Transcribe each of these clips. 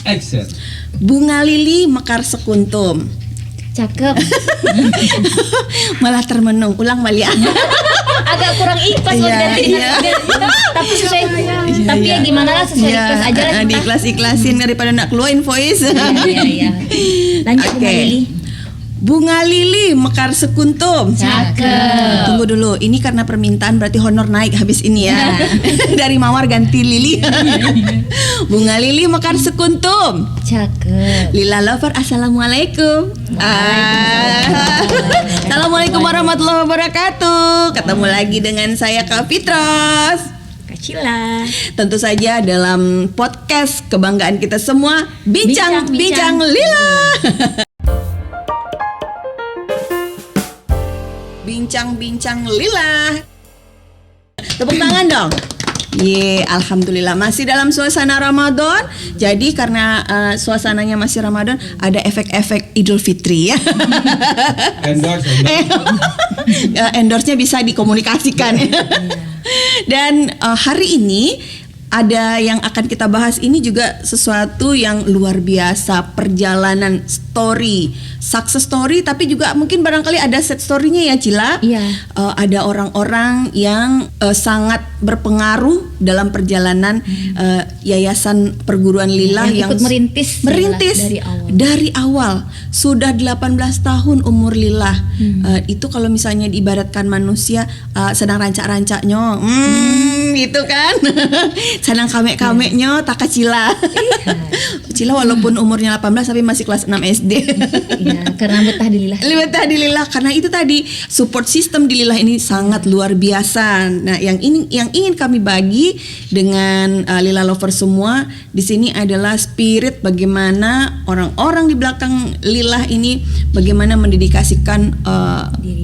Action. Bunga lili mekar sekuntum. Cakep. Malah termenung. Ulang Mali ya. Agak kurang ikhlas Iya, ganti. iya. Tapi sesuai. Tapi ya gimana lah sesuai ikhlas aja lah. Di ikhlas-ikhlasin daripada nak keluar invoice. Iya. Lanjut Oke. Bunga Lili. Bunga lili mekar sekuntum. Cakep. Tunggu dulu, ini karena permintaan berarti honor naik habis ini ya. Dari mawar ganti lili. Bunga lili mekar sekuntum. Cakep. Lila lover, assalamualaikum. Assalamualaikum warahmatullahi wabarakatuh. Ketemu lagi dengan saya Kak Fitros. Kak Cila. Tentu saja dalam podcast kebanggaan kita semua, Bincang-Bincang Lila. Bincang-Bincang Lila. Tepuk tangan dong. Alhamdulillah masih dalam suasana Ramadan. Jadi karena suasananya masih Ramadan, ada efek-efek Idul Fitri ya. Endorse. Endorse-nya bisa dikomunikasikan ya. Dan hari ini ada yang akan kita bahas ini juga sesuatu yang luar biasa, perjalanan story, success story, tapi juga mungkin barangkali ada set story-nya ya Cila. Iya. Ada orang-orang yang sangat berpengaruh dalam perjalanan yayasan perguruan Lila yang ikut merintis dari awal. Sudah 18 tahun umur Lila. Itu kalau misalnya diibaratkan manusia sedang rancak-rancaknya, gitu kan. Sedang kamek-kameknya tak Cila. Cila walaupun umurnya 18 tapi masih kelas 6 SD. Iya, karena betah di Lila. Betah di Lila karena itu tadi support system di Lila ini sangat luar biasa. Nah, yang ingin kami bagi dengan Lila lover semua di sini adalah spirit bagaimana orang-orang di belakang Lila ini bagaimana mendedikasikan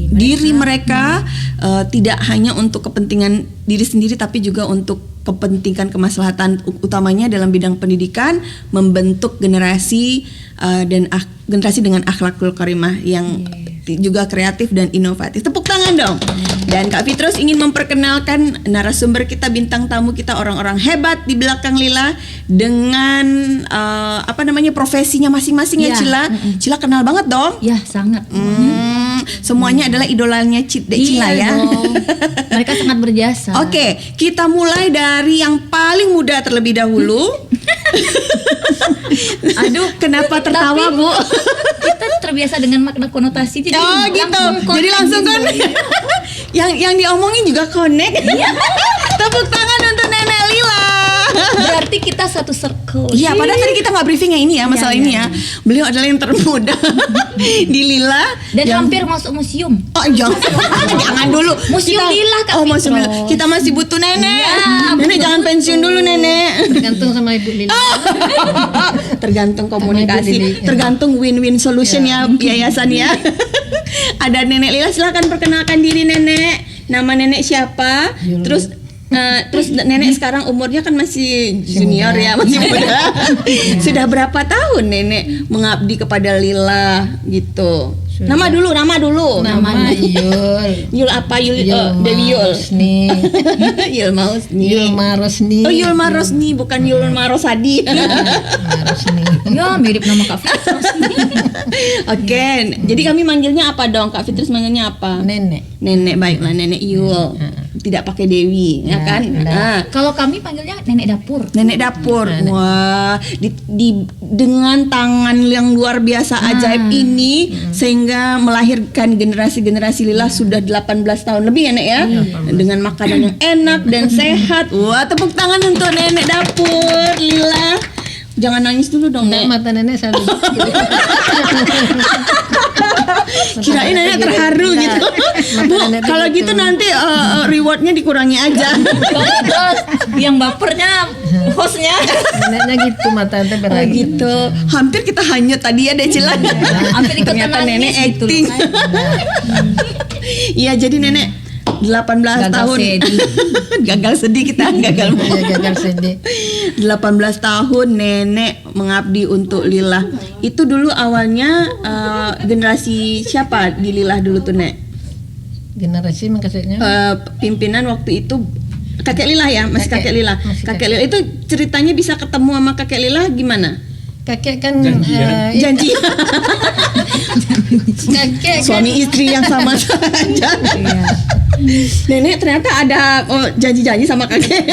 diri mereka tidak hanya untuk kepentingan diri sendiri tapi juga untuk kepentingan kemaslahatan utamanya dalam bidang pendidikan, membentuk generasi dan generasi dengan akhlakul karimah yang juga kreatif dan inovatif. Tepuk tangan dong. Dan Kak Fitros ingin memperkenalkan narasumber kita, bintang tamu kita, orang-orang hebat di belakang Lila dengan profesinya masing-masing ya Cila. Cila kenal banget dong. Ya, sangat. Semuanya adalah idolanya Cila ya. Dong. Mereka sangat berjasa. Oke, kita mulai dari yang paling muda terlebih dahulu. Aduh, kenapa tertawa Bu? Kita terbiasa dengan makna konotasi jadi gitu. Jadi langsung kan yang diomongin juga connect. Tepuk tangan untuk Nenek Lila. Berarti kita satu circle. Iya, padahal tadi kita nggak briefing yang ini ya, masalah ini ya. Beliau adalah yang termuda di Lila dan hampir masuk museum. Oh, jangan dulu. Museum Lila Kak Fitros. Museum Lila. Kita masih butuh Nenek. Ya, Nenek jangan pensiun dulu Nenek. Tergantung sama Ibu Lila. Tergantung komunikasi, tergantung win-win solution ya yayasan ya. Ada Nenek Lila, silakan perkenalkan diri Nenek. Nama Nenek siapa? Terus Nenek sekarang umurnya kan masih junior ya, masih muda. Sudah berapa tahun Nenek mengabdi kepada Lila gitu? Nama dulu. Namanya Yul apa? Dewi Yul. Yulma Husni. Yulma Rosni. Oh, Yulma Rosni, bukan Yulma Rosadi. Rosni. Ya, mirip nama Kak Fitros. Oke, jadi kami manggilnya apa dong? Kak Fitros manggilnya apa? Nenek. Nenek, baiklah Nenek Yul. Tidak pakai Dewi, ya kan? Kalau kami panggilnya Nenek Dapur. Nenek Dapur. Wah, dengan tangan yang luar biasa ajaib ini sehingga melahirkan generasi-generasi Lila sudah 18 tahun lebih ya Nek ya. Dengan makanan yang enak dan sehat. Wah, tepuk tangan untuk Nenek Dapur Lila. Jangan nangis dulu dong, Nek. Mata nenek selalu. Kirain Nenek terharu gitu. Bu, kalau gitu nanti rewardnya dikurangi aja. Terus yang bapernya hostnya. Neneknya gitu mata teh Oh gitu. Hampir kita hanyut tadi ya Cila. Hampir ikutan Ternyata nangis Nenek gitu acting. loh. Iya, jadi Nenek 18 Gagal tahun. sedih. Gagal sedih kita, gagal. gagal sedih. 18 tahun Nenek mengabdi untuk Lila. Itu dulu awalnya generasi siapa di Lila dulu tuh Nek? Generasi maksudnya. Pimpinan waktu itu Kakek Lila ya, masih Kakek Lila. Kakek Lila itu ceritanya bisa ketemu sama Kakek Lila gimana? kakek kan Janjian. Janji kakek kan suami istri yang sama saja. Nenek ternyata ada janji-janji sama kakek.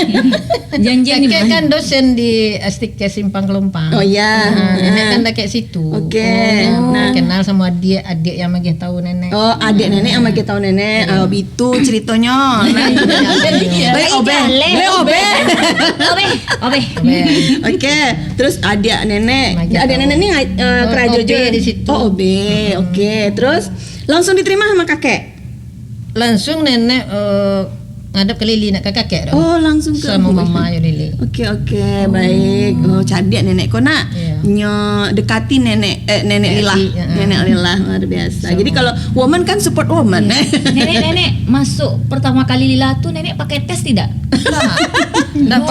Janjian kakek gimana? kan dosen di STK Simpang Kelumpang. Oh iya. Nenek kan dah kayak situ. Oke. Nah, kenal sama adik yang magih tahu nenek. Oh, adik nenek sama kita tahu nenek. Oh, itu ceritanya. Baik, obe. Obe. Oke, terus adik nenek. Magi Adik tahu. nenek ini kerajo OB juga di situ. Oh, OB. Oke, terus langsung diterima sama kakek. Langsung nenek ngadep ke Lili nak ke kakek dah. Oh, langsung ke Sama mama ya Lili. Oke, baik. Oh, cadik nenek kau nak Iya. dekati nenek nenek Lila. ya. Nenek Lila luar biasa. Jadi kalau woman kan support woman. Nenek masuk pertama kali Lila tuh nenek pakai tes tidak? Ndak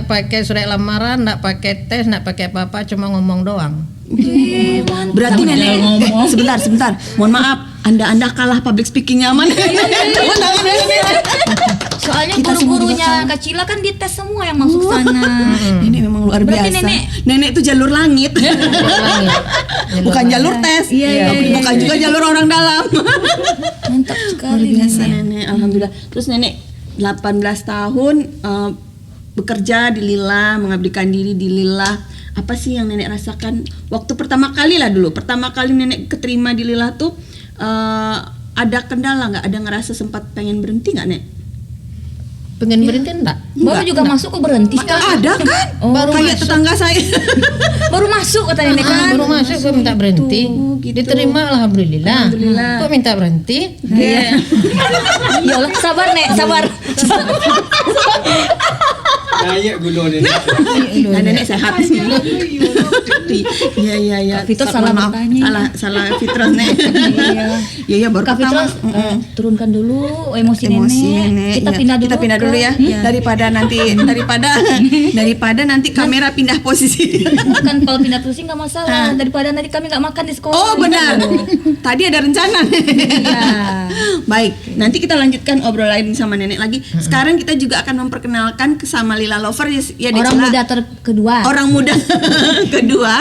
pakai surat lamaran, ndak pakai tes, ndak pakai apa-apa, cuma ngomong doang. Berarti nenek sebentar. Mohon maaf, Anda kalah public speaking nyaman. Tepuk tangan nenek. Soalnya Kita semua guru-gurunya Kak Cila kan dites semua yang masuk sana. Nenek memang luar Berarti biasa. nenek- Nenek itu jalur langit. Bukan jalur tes. Iya. Bukan juga jalur orang dalam. Mantap Luar sekali biasa nenek. nenek. Alhamdulillah. Terus nenek 18 tahun bekerja di Lila, mengabdikan diri di Lila. Apa sih yang nenek rasakan waktu pertama kali lah dulu? Pertama kali nenek keterima di Lila tuh ada kendala nggak? Ada ngerasa sempat pengen berhenti nggak, Nek? Pengen berhenti enggak? Baru juga masuk kok berhenti kan? Ada kan? Oh, Baru kayak tetangga saya. Baru masuk kata nenek kan. Baru masuk kok minta berhenti. gitu. Diterima alhamdulillah. Kok minta berhenti? Iya. Ya Allah, sabar Nek, sabar. Naik gunung ni. Nah, nenek sehat. Iya. Kak Fitros salah Maaf, bertanya. Salah Fitros, Nek. Iya, baru Kak pertama. Fitros, turunkan dulu emosi Emosi nenek. nenek. Kita Iya. pindah dulu. Kita pindah dulu ya. Daripada nanti kamera pindah posisi. Kan kalau pindah posisi nggak masalah. Daripada nanti kami nggak makan di sekolah. Oh, benar. Tadi ada rencana. Iya. Baik, nanti kita lanjutkan obrolan sama nenek lagi. Sekarang kita juga akan memperkenalkan sama Lila Lover ya Orang Decila. muda kedua. Orang muda kedua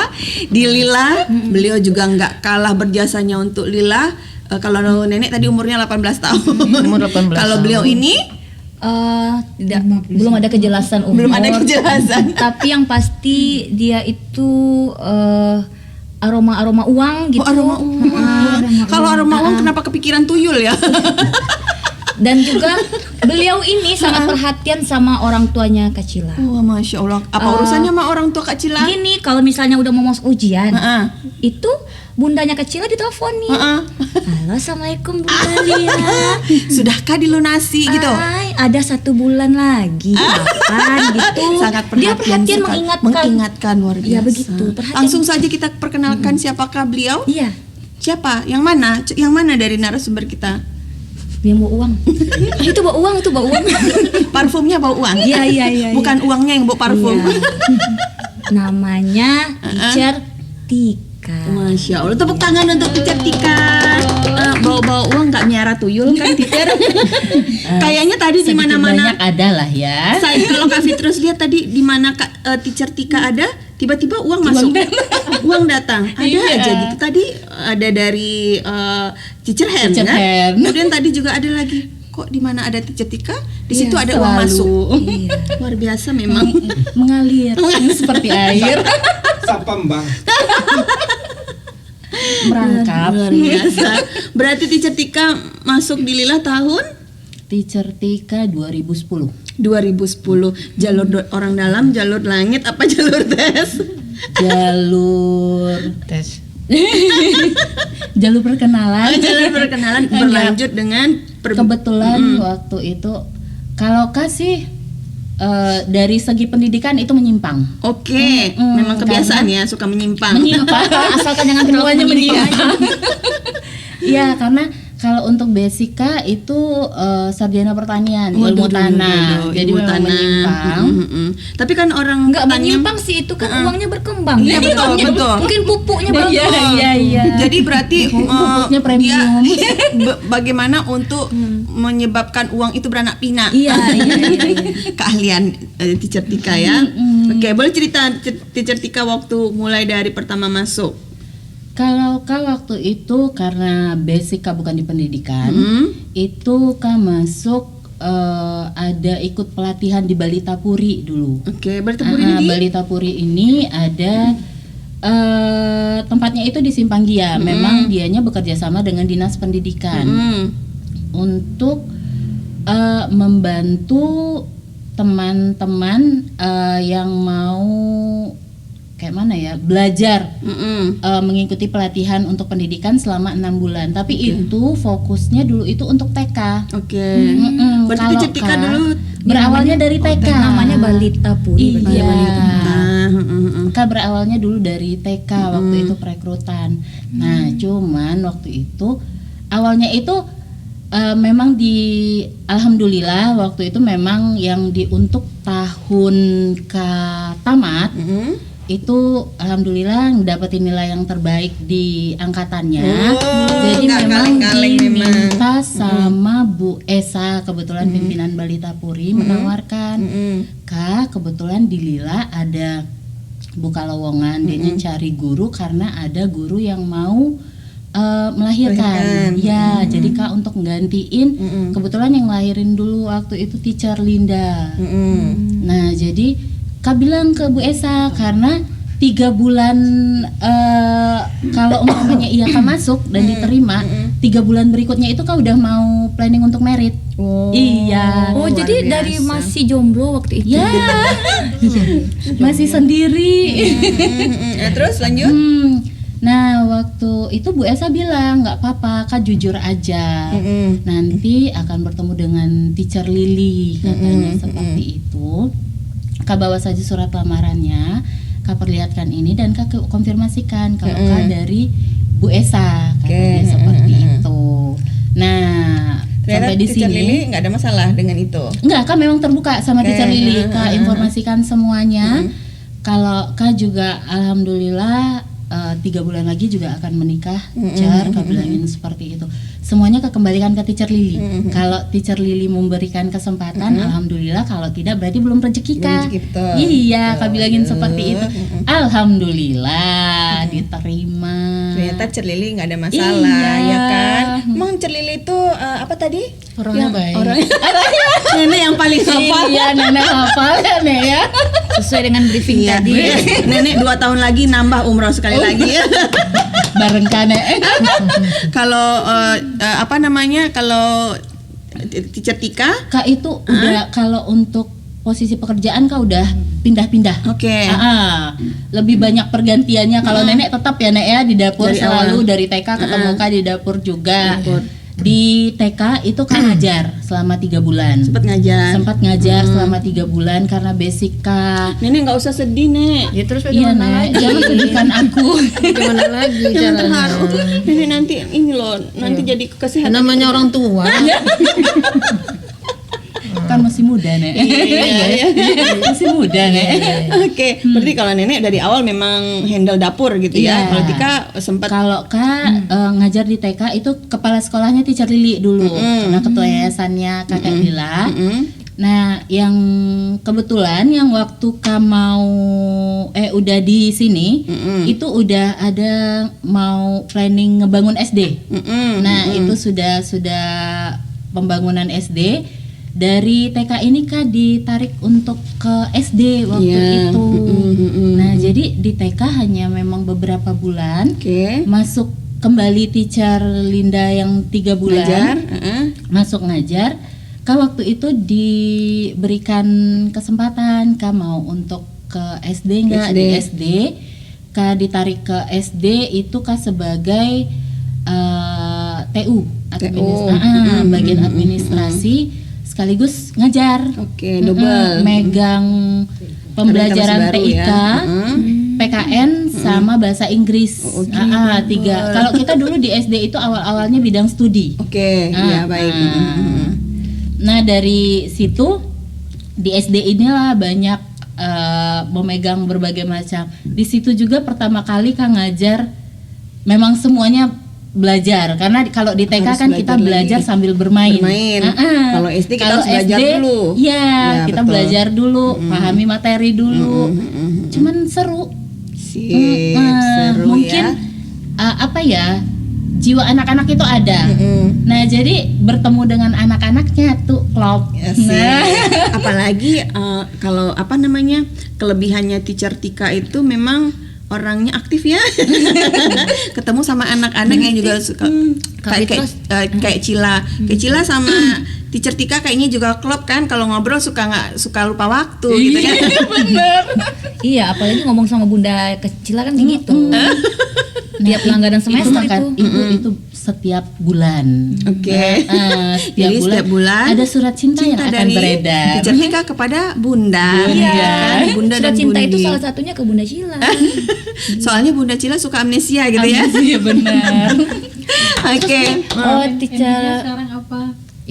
di Lila. Beliau juga nggak kalah berjasanya untuk Lila. Kalau nenek tadi umurnya 18 tahun. Umur 18 Kalau tahun. beliau ini Tidak, belum ada kejelasan umur. belum ada kejelasan. Tapi yang pasti dia itu aroma uang gitu. Oh, aroma uang. Kalau aroma uang kenapa kepikiran tuyul ya? Dan juga beliau ini sangat perhatian sama orang tuanya Kak Cila. Wah, Masya Allah. Apa urusannya sama orang tua Kak Cila? Gini, kalau misalnya udah mau masuk ujian, Heeh. itu bundanya Kak Cila diteleponin. Heeh. Halo, assalamualaikum Bunda Lia. Sudahkah dilunasi gitu? Ay, ada 1 bulan lagi. Kapan gitu? Sangat Dia perhatian perhatian sekali. mengingatkan. luar biasa. Iya, begitu, perhatian. Langsung saja kita perkenalkan siapakah beliau? Iya, Siapa? Yang mana? Yang mana dari narasumber kita? dia mau uang. Itu bawa uang, Parfumnya bau uang. Iya. Bukan uangnya yang bau parfum. Iya. Namanya Teacher Tika. Masya Allah, tepuk tangan untuk Teacher Tika. Bau-bau uang nggak miara tuyul kan, Teacher? Kayaknya tadi di mana-mana. ada lah ya. Saya kalau Kak Fitrus lihat tadi di mana Teacher Tika ada, tiba-tiba uang masuk. Uang datang. Ada aja gitu. Tadi ada dari Teacher Hen Teacher kan? Hen. Kemudian tadi juga ada lagi. Kok di mana ada Teacher Tika, di situ ada uang selalu. masuk. Iya. Luar biasa memang. Mengalir. Seperti air Sapam bang. merangkap. Luar biasa. Berarti Teacher Tika masuk di Lila tahun Teacher Tika 2010. 2010. Jalur orang dalam, jalur langit, apa jalur tes? Jalur Tes. jalur perkenalan. Jalur perkenalan berlanjut dengan Kebetulan waktu itu kalau kasih dari segi pendidikan itu menyimpang. Oke, memang kebiasaan ya suka menyimpang. Menyimpang. Asalkan jangan terlalu Semuanya menyimpang. menyimpang. Iya, karena Kalau untuk Besika itu sarjana pertanian, Waduh, ilmu tanah. waduh, Jadi ilmu memang tanah. menyimpang. Tapi kan orang Enggak pertanian- menyimpang sih, itu kan uangnya berkembang. Iya, betul, Mungkin- betul. Mungkin pupuknya bagus. Iya. Jadi berarti Pupuknya dia premium. bagaimana untuk menyebabkan uang itu beranak pinak? Iya. Keahlian Teacher Tika ya. Oke, boleh cerita Teacher Tika waktu mulai dari pertama masuk. Kalau Kak waktu itu karena basic Kak bukan di pendidikan, itu Kak masuk ada ikut pelatihan di Balita Puri dulu. Oke, bertepuri di Balita Puri ini ada tempatnya itu di Simpang Gia. Memang dianya bekerja sama dengan Dinas Pendidikan untuk membantu teman-teman yang mau kayak mana ya, belajar mengikuti pelatihan untuk pendidikan selama 6 bulan. Tapi itu fokusnya dulu itu untuk TK. Oke. Berarti Kalau Teacher Tika Kak, dulu berawalnya dari TK. Namanya Balita Puri. Iya. Ah, Kak berawalnya dulu dari TK waktu itu perekrutan. Nah, cuman waktu itu awalnya itu memang alhamdulillah waktu itu memang yang untuk tahun tamat itu alhamdulillah dapetin nilai yang terbaik di angkatannya. Jadi nggak memang kaleng-kaleng diminta sama Bu Esa, kebetulan pimpinan Balita Puri menawarkan, Kak kebetulan di Lila ada buka lowongan, dia cari guru karena ada guru yang mau melahirkan. Ya, jadi Kak untuk nggantiin kebetulan yang lahirin dulu waktu itu Teacher Linda. Nah, jadi Kak bilang ke Bu Esa karena 3 bulan kalau umpamanya iya Kak masuk dan diterima, 3 bulan berikutnya itu Kak udah mau planning untuk merit. Iya. Oh, jadi dari masih jomblo waktu itu. Ya. Masih sendiri. Terus lanjut. Nah, waktu itu Bu Esa bilang nggak apa-apa, Kak jujur aja. Nanti akan bertemu dengan Teacher Lily, katanya seperti itu. Kak bawa saja surat lamarannya, Kak perlihatkan ini dan Kak konfirmasikan kalau Kak dari Bu Esa, katanya seperti itu. Nah, sampai di sini nggak ada masalah dengan itu. enggak, Kak memang terbuka sama Teacher Lily, Kak informasikan semuanya. Kalau Kak juga alhamdulillah 3 bulan lagi juga akan menikah, Kak bilangin seperti itu. Semuanya Kak kembalikan ke Teacher Lily. Kalau Teacher Lily memberikan kesempatan, alhamdulillah. Kalau tidak berarti belum rezeki Kak. Iya, Kak bilangin seperti itu. Alhamdulillah diterima. Ternyata Teacher Lily nggak ada masalah, Iya. ya kan? Emang Teacher Lily itu apa tadi? Orangnya baik. Nenek yang paling hafal. Iya, nenek hafal ya, Nek ya. Sesuai dengan briefing Iya, tadi. Nenek 2 tahun lagi nambah umroh sekali lagi ya. Bareng Kak Nek. Kalau apa namanya? Kalau Teacher Tika, Kak itu udah kalau untuk posisi pekerjaan Kak udah pindah-pindah. oke. Lebih banyak pergantiannya. Kalau nenek tetap ya Nek ya di dapur Dari selalu awal. dari TK ketemu Kak di dapur juga. Di TK itu Kak ngajar selama 3 bulan. Sempat ngajar. Sempat ngajar selama 3 bulan karena basic Kak. Nenek nggak usah sedih, Nek. Ya terus Iya bagaimana Nek, lagi? jangan sedihkan aku. Gimana lagi Jangan caranya? terharu. Nenek nanti ini loh, nanti jadi kesehatan. Namanya orang tua. Kan masih muda Nek. Iya. Masih muda Nek. Oke, berarti kalau nenek dari awal memang handle dapur gitu ya. Iya. Kalau Tika sempat Kalau Kak ngajar di TK itu kepala sekolahnya Teacher Lily dulu, karena ketua yayasannya Kakak Lila. Nah, yang kebetulan yang waktu Kak mau udah di sini itu udah ada mau planning ngebangun SD. Nah, itu sudah pembangunan SD. Dari TK ini Kak ditarik untuk ke SD waktu Iya. itu. Nah, jadi di TK hanya memang beberapa bulan. Oke. Masuk kembali Teacher Linda yang 3 bulan. Ngajar, Masuk ngajar. Kak waktu itu diberikan kesempatan Kak mau untuk ke SD nggak? SD. Di SD Kak ditarik ke SD itu Kak sebagai TU, bagian administrasi sekaligus ngajar. Oke, double. Megang pembelajaran Baru TIK, ya. PKN sama bahasa Inggris. Tiga. Kalau kita dulu di SD itu awal-awalnya bidang studi. Oke, ya baik. Nah dari situ di SD inilah banyak memegang berbagai macam. Di situ juga pertama kali Kang ngajar, memang semuanya belajar karena kalau di TK Harus kan kita belajar lagi. sambil bermain. Kalau SD kita Kalau harus belajar SD, dulu. Iya, kita betul. belajar dulu, pahami materi dulu. Cuman seru. Sip, Nah, seru mungkin ya. jiwa anak-anak itu ada. Nah jadi bertemu dengan anak-anaknya tuh klop. Asik. Apalagi kalau kelebihannya Teacher Tika itu memang orangnya aktif ya. Ketemu sama anak-anak yang juga suka kayak Cila sama Teacher Tika kayaknya juga klop kan, kalau ngobrol suka lupa waktu gitu kan. Bener. Iya, apalagi ngomong sama Bunda Kecila kan kayak gitu. Tiap langganan semester itu setiap bulan. Oke. Jadi setiap bulan ada surat cinta yang akan dari beredar. Teacher Tika kepada Bunda. Iya, kan? Bunda surat dan cinta Bundi. itu salah satunya ke Bunda Cila. Soalnya Bunda Cila suka amnesia gitu ya. Iya benar. Oke. Oh, teacher. Sekarang apa?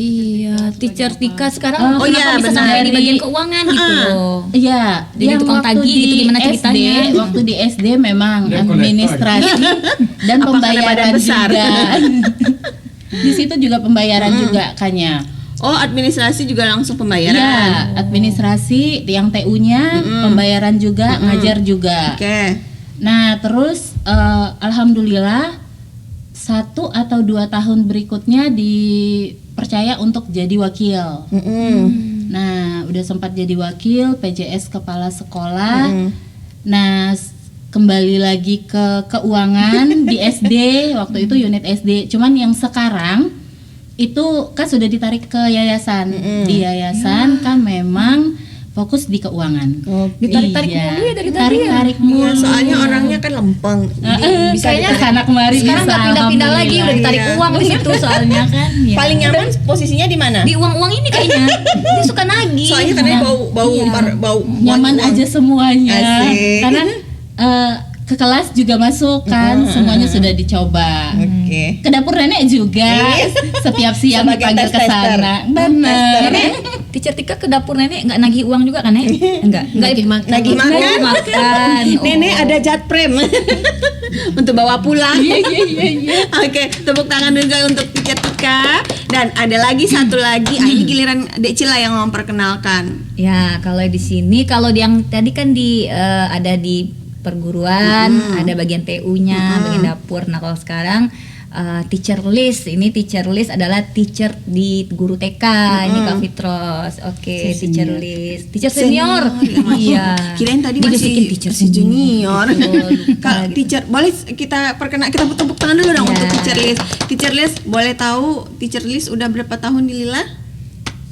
Iya, Teacher Tika sekarang Oh, kenapa iya, bisa benar. sampai di bagian keuangan gitu loh. Iya, Jadi yang tukang waktu tagih di gitu, gimana SD, ceritanya? waktu di SD memang Dia administrasi dan Apakah ada pembayaran badan besar? juga. Di situ juga pembayaran juga Kanya. Oh, administrasi juga langsung Iya, pembayaran. administrasi yang TU-nya, pembayaran juga, ngajar juga. Oke. Nah, terus alhamdulillah 1 atau 2 tahun berikutnya dipercaya untuk jadi wakil. Nah, udah sempat jadi wakil PJS kepala sekolah. Nah, kembali lagi ke keuangan di SD, waktu itu unit SD. Cuman yang sekarang itu kan sudah ditarik ke yayasan. Di yayasan kan memang fokus di keuangan. Ditarik-tarik mulu ya dari tadi ya? Tarik-tarik Iya, mulu. soalnya orangnya kan lempeng. Jadi Kayaknya sana kemari sekarang bisa, nggak pindah-pindah lagi, udah ditarik alhamdulillah. uang di situ soalnya kan. Ya. paling nyaman posisinya di mana? Di uang-uang ini kayaknya. Dia suka nagih. Soalnya karena bau Iya. bau Nyaman uang. aja semuanya. Asik. Karena ke kelas juga masuk kan, semuanya sudah dicoba. Oke. Ke dapur nenek juga. Setiap siang Sebagai dipanggil ke tes-tester. sana. Benar. Nenek, Teacher Tika ke dapur nenek nggak nagih uang juga kan, Nek? Enggak. Nagih makan. Nagih makan. Nagih makan. Oh. Nenek ada jatprem untuk bawa pulang. Iya. Oke, tepuk tangan juga untuk Teacher Tika. Dan ada lagi satu lagi, ini giliran Dek Cila yang memperkenalkan. Ya, kalau di sini, kalau yang tadi kan ada di perguruan, ada bagian TU-nya, bagian dapur. Nah, kalau sekarang teacher list, ini teacher list adalah teacher di guru TK, ini Kak Fitros. Oke, teacher list, teacher senior. Iya. Kirain tadi Dibisikin masih teacher junior. Oh, lupa Kak, gitu. teacher, boleh kita tepuk tangan dulu dong Ya. untuk teacher list. Teacher list, boleh tahu teacher list udah berapa tahun di Lila?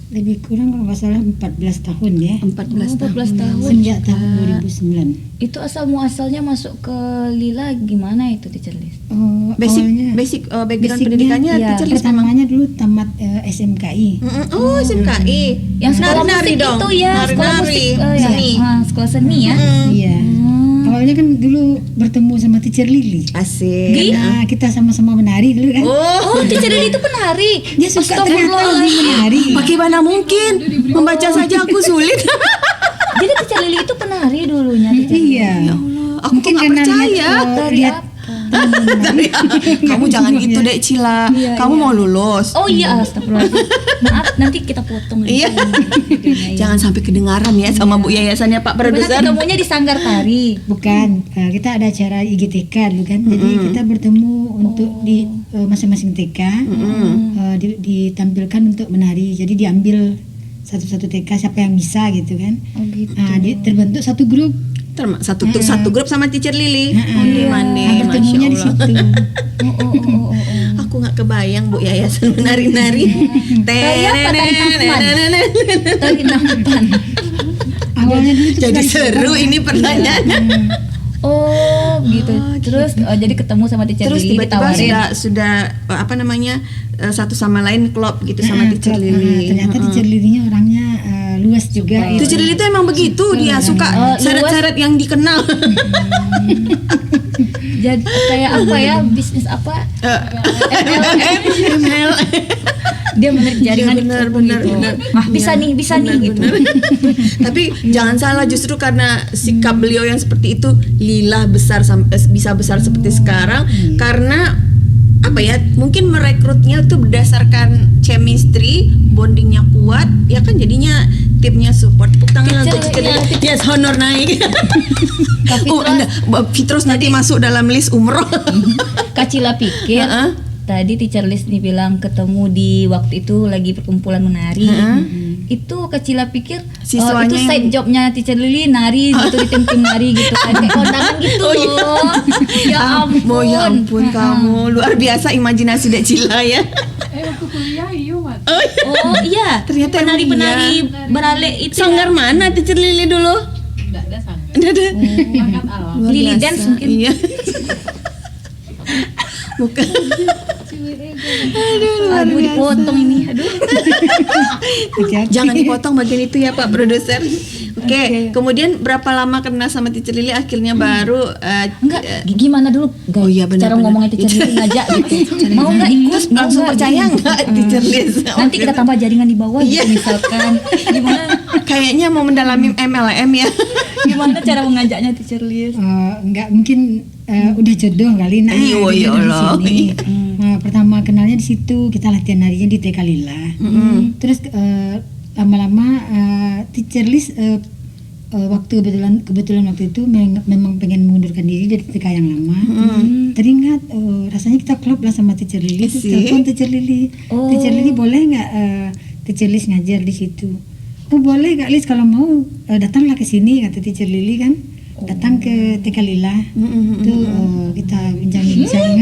Lebih kurang kalau nggak salah 14 tahun ya. 14 tahun. 14 tahun. Sejak tahun 2009. Itu asal muasalnya masuk ke Lila gimana itu teacher list? Oh, Basic awalnya background basicnya, pendidikannya iya, teacher list memang. pertamanya dulu tamat SMKI. Oh, SMKI. Yang sekolah Nari-nari musik dong. itu ya, sekolah Nari-nari, musik seni. sekolah seni ya. Iya. Awalnya kan dulu bertemu sama teacher Lili. Asik. Nah, kita sama-sama menari dulu kan. Oh, teacher Lili itu penari. Dia suka ternyata Astagfirullah. hobi menari. Bagaimana mungkin? Membaca saja aku sulit. Jadi teacher Lili itu penari dulunya. teacher Lili. Iya. Aku Mungkin kok nggak karena percaya. Tari lihat apa? Kamu jangan gitu Dek Cila. Iya, Kamu mau lulus. Oh iya, astagfirullahaladzim. Maaf, nanti kita potong. Iya. Videonya, ya. Jangan sampai kedengaran ya sama Bu yayasannya Pak Berarti produser. ketemunya di Sanggar Tari. Bukan, kita ada acara IGTK dulu kan. Jadi kita bertemu untuk di masing-masing TK ditampilkan untuk menari. Jadi diambil satu-satu TK siapa yang bisa gitu kan. Oh gitu. Nah, terbentuk satu grup. Satu grup sama teacher Lili. Nah, Mandi, bertemunya di Masya situ. Oh. Aku nggak kebayang Bu yayasan menari-nari. Tari apa? Tari Tasman? Tari nampan. Awalnya dulu tuh Jadi suka seru disuka. ini pertanyaannya. Oh gitu. Terus jadi ketemu sama teacher Terus Lili tiba-tiba ditawarin. sudah apa namanya satu sama lain klop gitu sama teacher Klop, Lili. ternyata teacher Lilinya orangnya luas juga. ya. Teacher Lili itu emang begitu, dia suka syarat-syarat yang dikenal. Jadi kayak apa ya, bisnis apa? ML. Dia menarik jaringan Iya, benar, itu benar, gitu. benar. Ah, bisa nih gitu. Tapi jangan salah, justru karena sikap beliau yang seperti itu, Lila bisa besar seperti sekarang karena apa ya, mungkin merekrutnya tuh berdasarkan chemistry, bondingnya kuat, ya kan, jadinya timnya support. Tepuk tangan untuk Teacher Lili. Yes, honor naik. Fitros nanti masuk dalam list umroh. Kak Cila pikir tadi Teacher Liz nih bilang ketemu di waktu itu lagi perkumpulan menari. Itu Kak Cila pikir Siswanya itu side jobnya Teacher Lili nari gitu, di tim nari gitu kan, kayak kondangan gitu loh. Ya ampun. Ya ampun, kamu luar biasa imajinasi Dek Cila ya. Waktu kuliah Mas. Oh iya, Ternyata emang penari berale itu. Sanggar mana Teacher Lili dulu? Enggak ada sanggar. Nggak ada. Bakat alam. Luar Lily biasa. dance mungkin. Iya. Bukan. Aduh, luar Aduh, biasa. dipotong ini. Aduh. Hati-hati. Jangan dipotong bagian itu ya Pak Produser. Oke, kemudian berapa lama kenal sama Teacher Lili akhirnya baru Enggak, gimana dulu guys? Oh iya, benar, cara benar. ngomongnya Teacher Lili ngajak gitu. Mau nggak ikut? terus Mau langsung nggak? percaya Gitu. nggak Teacher Lili? Nanti kita tambah jaringan di bawah Iya. gitu misalkan. Gimana? Kayaknya mau mendalami MLM ya. Gimana cara mengajaknya Teacher Lili? Enggak, mungkin udah jodoh kali. Nah, Iya, ada ya jodoh di Allah. sini. Nah, pertama kenalnya di situ, kita latihan narinya di TK Lila. Terus lama-lama Teacher Liz waktu kebetulan waktu itu memang pengen mengundurkan diri dari TK yang lama. Teringat rasanya kita klop lah sama Teacher Lili. Terus telepon Teacher Lili. Teacher Lili boleh nggak Teacher Liz ngajar di situ? Oh boleh Kak Liz, kalau mau datanglah ke sini, kata Teacher Lili kan. Datang ke TK Lila. Itu kita bincang-bincang.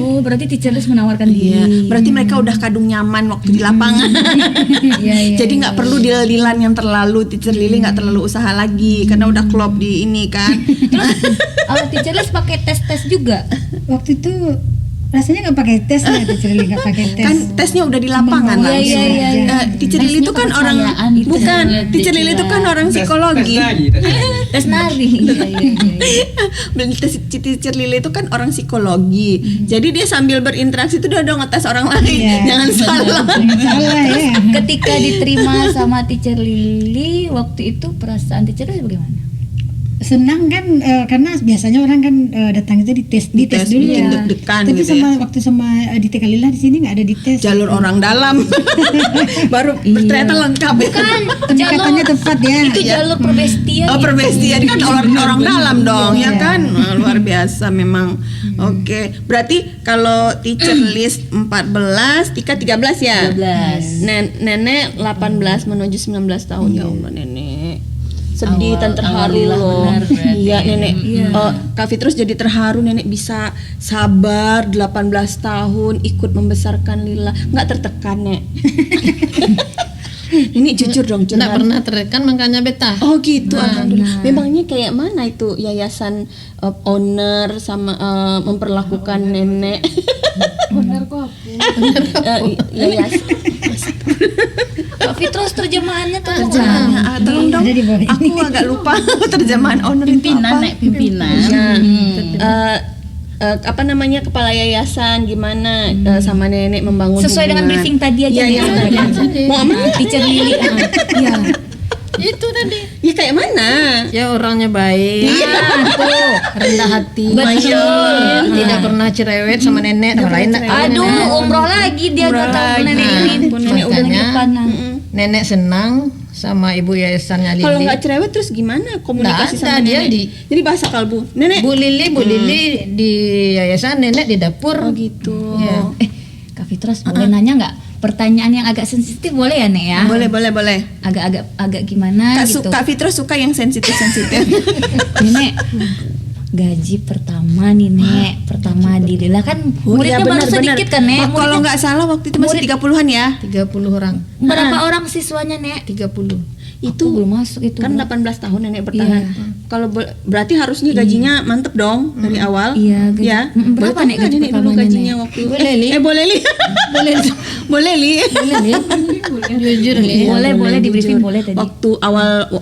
Oh, berarti Teacher Liz menawarkan Iya, diri. berarti mereka udah kadung nyaman waktu di lapangan. Jadi nggak perlu dililan yang terlalu, Teacher Lili nggak terlalu usaha lagi karena udah klop di ini kan. Terus Teacher Liz pakai tes juga. Waktu itu rasanya nggak pakai tes ya, Teacher Lili nggak pakai tes. Kan tesnya udah di lapangan Membawa langsung. iya, iya. Teacher Lili itu kan orang kepercayaan gitu. bukan, Teacher Teacher Lili itu kan orang Tes psikologi. lagi, tes lagi. Tes nari. Teacher Lili itu kan orang psikologi. Jadi dia sambil berinteraksi itu dia udah ngetes orang lain. Iya. Jangan salah. Jangan salah ya. Ketika diterima sama Teacher Lili, waktu itu perasaan Teacher Lili bagaimana? Senang kan karena biasanya orang kan datang itu dites Dites, dulu bikin ya. deg-degan Tapi gitu sama waktu sama di TK Lila di sini nggak ada dites. Jalur orang dalam. Baru ternyata lengkap. Kan Pendekatannya tepat ya. itu jalur perbestian. Oh, perbestian kan orang dalam dong, ya kan? Wah, luar biasa memang. Oke, berarti kalau Teacher Liz 14, Tika 13 ya? 13. Nenek 18 menuju 19 tahun. Ya Allah, Nenek. Sedih dan terharu Alhamdulillah, loh. benar berarti. Iya, Nenek. Kak Fitrus jadi terharu, Nenek bisa sabar 18 tahun ikut membesarkan Lila. Nggak tertekan, Nek. Ini jujur dong, Nggak curhat. pernah tertekan makanya betah. Oh gitu, alhamdulillah. Memangnya kayak mana itu yayasan owner sama memperlakukan nenek? Bener kok aku. Yayasan. Kak Fitrus terjemahannya tuh Terjemahannya, tolong dong. Ada di bawah ini. Aku agak lupa terjemahan owner itu Pimpinan, apa. Nek, pimpinan. Apa namanya, kepala yayasan gimana sama nenek membangun sesuai dengan hubungan. briefing tadi aja Iya, nih. iya, Iya. tadi. Mau aman? Teacher Lili. Iya. Itu tadi. Ya kayak mana? Ya orangnya baik. Tuh, Rendah hati. betul. Tidak pernah cerewet sama nenek sama lain. Aduh, umroh lagi dia Umroh datang lagi. nenek ini. Nenek udah di Makanya, depan. Nenek senang sama ibu yayasannya Lili. Kalau nggak cerewet terus gimana komunikasi Nggak sama ada, dia nenek? Jadi bahasa kalbu. Nenek. Bu Lili di yayasan, nenek di dapur. Oh gitu. Iya. Kak Fitrus boleh nanya nggak? Pertanyaan yang agak sensitif boleh ya, Nek ya? Boleh. Agak gimana gitu. Kak Fitro suka yang sensitif-sensitif. Nenek, gaji pertama nih, Nek. Pertama di Lila kan muridnya baru sedikit kan, Nek? Oh, kalau nggak salah waktu itu masih 30-an ya. 30 orang. Berapa orang siswanya, Nek? 30. Itu Aku belum masuk itu. kan 18 tahun nenek bertahan. Iya. berarti harusnya gajinya mantep dong dari awal. Iya, gaji. Ya. Berapa, Boleh Nek, tahu gaji nggak, Nek, dulu pertamanya, gajinya Nek? waktu Boleh, Li. boleh Li. boleh Li. Jujur nih. Boleh di briefing jujur. boleh tadi. Waktu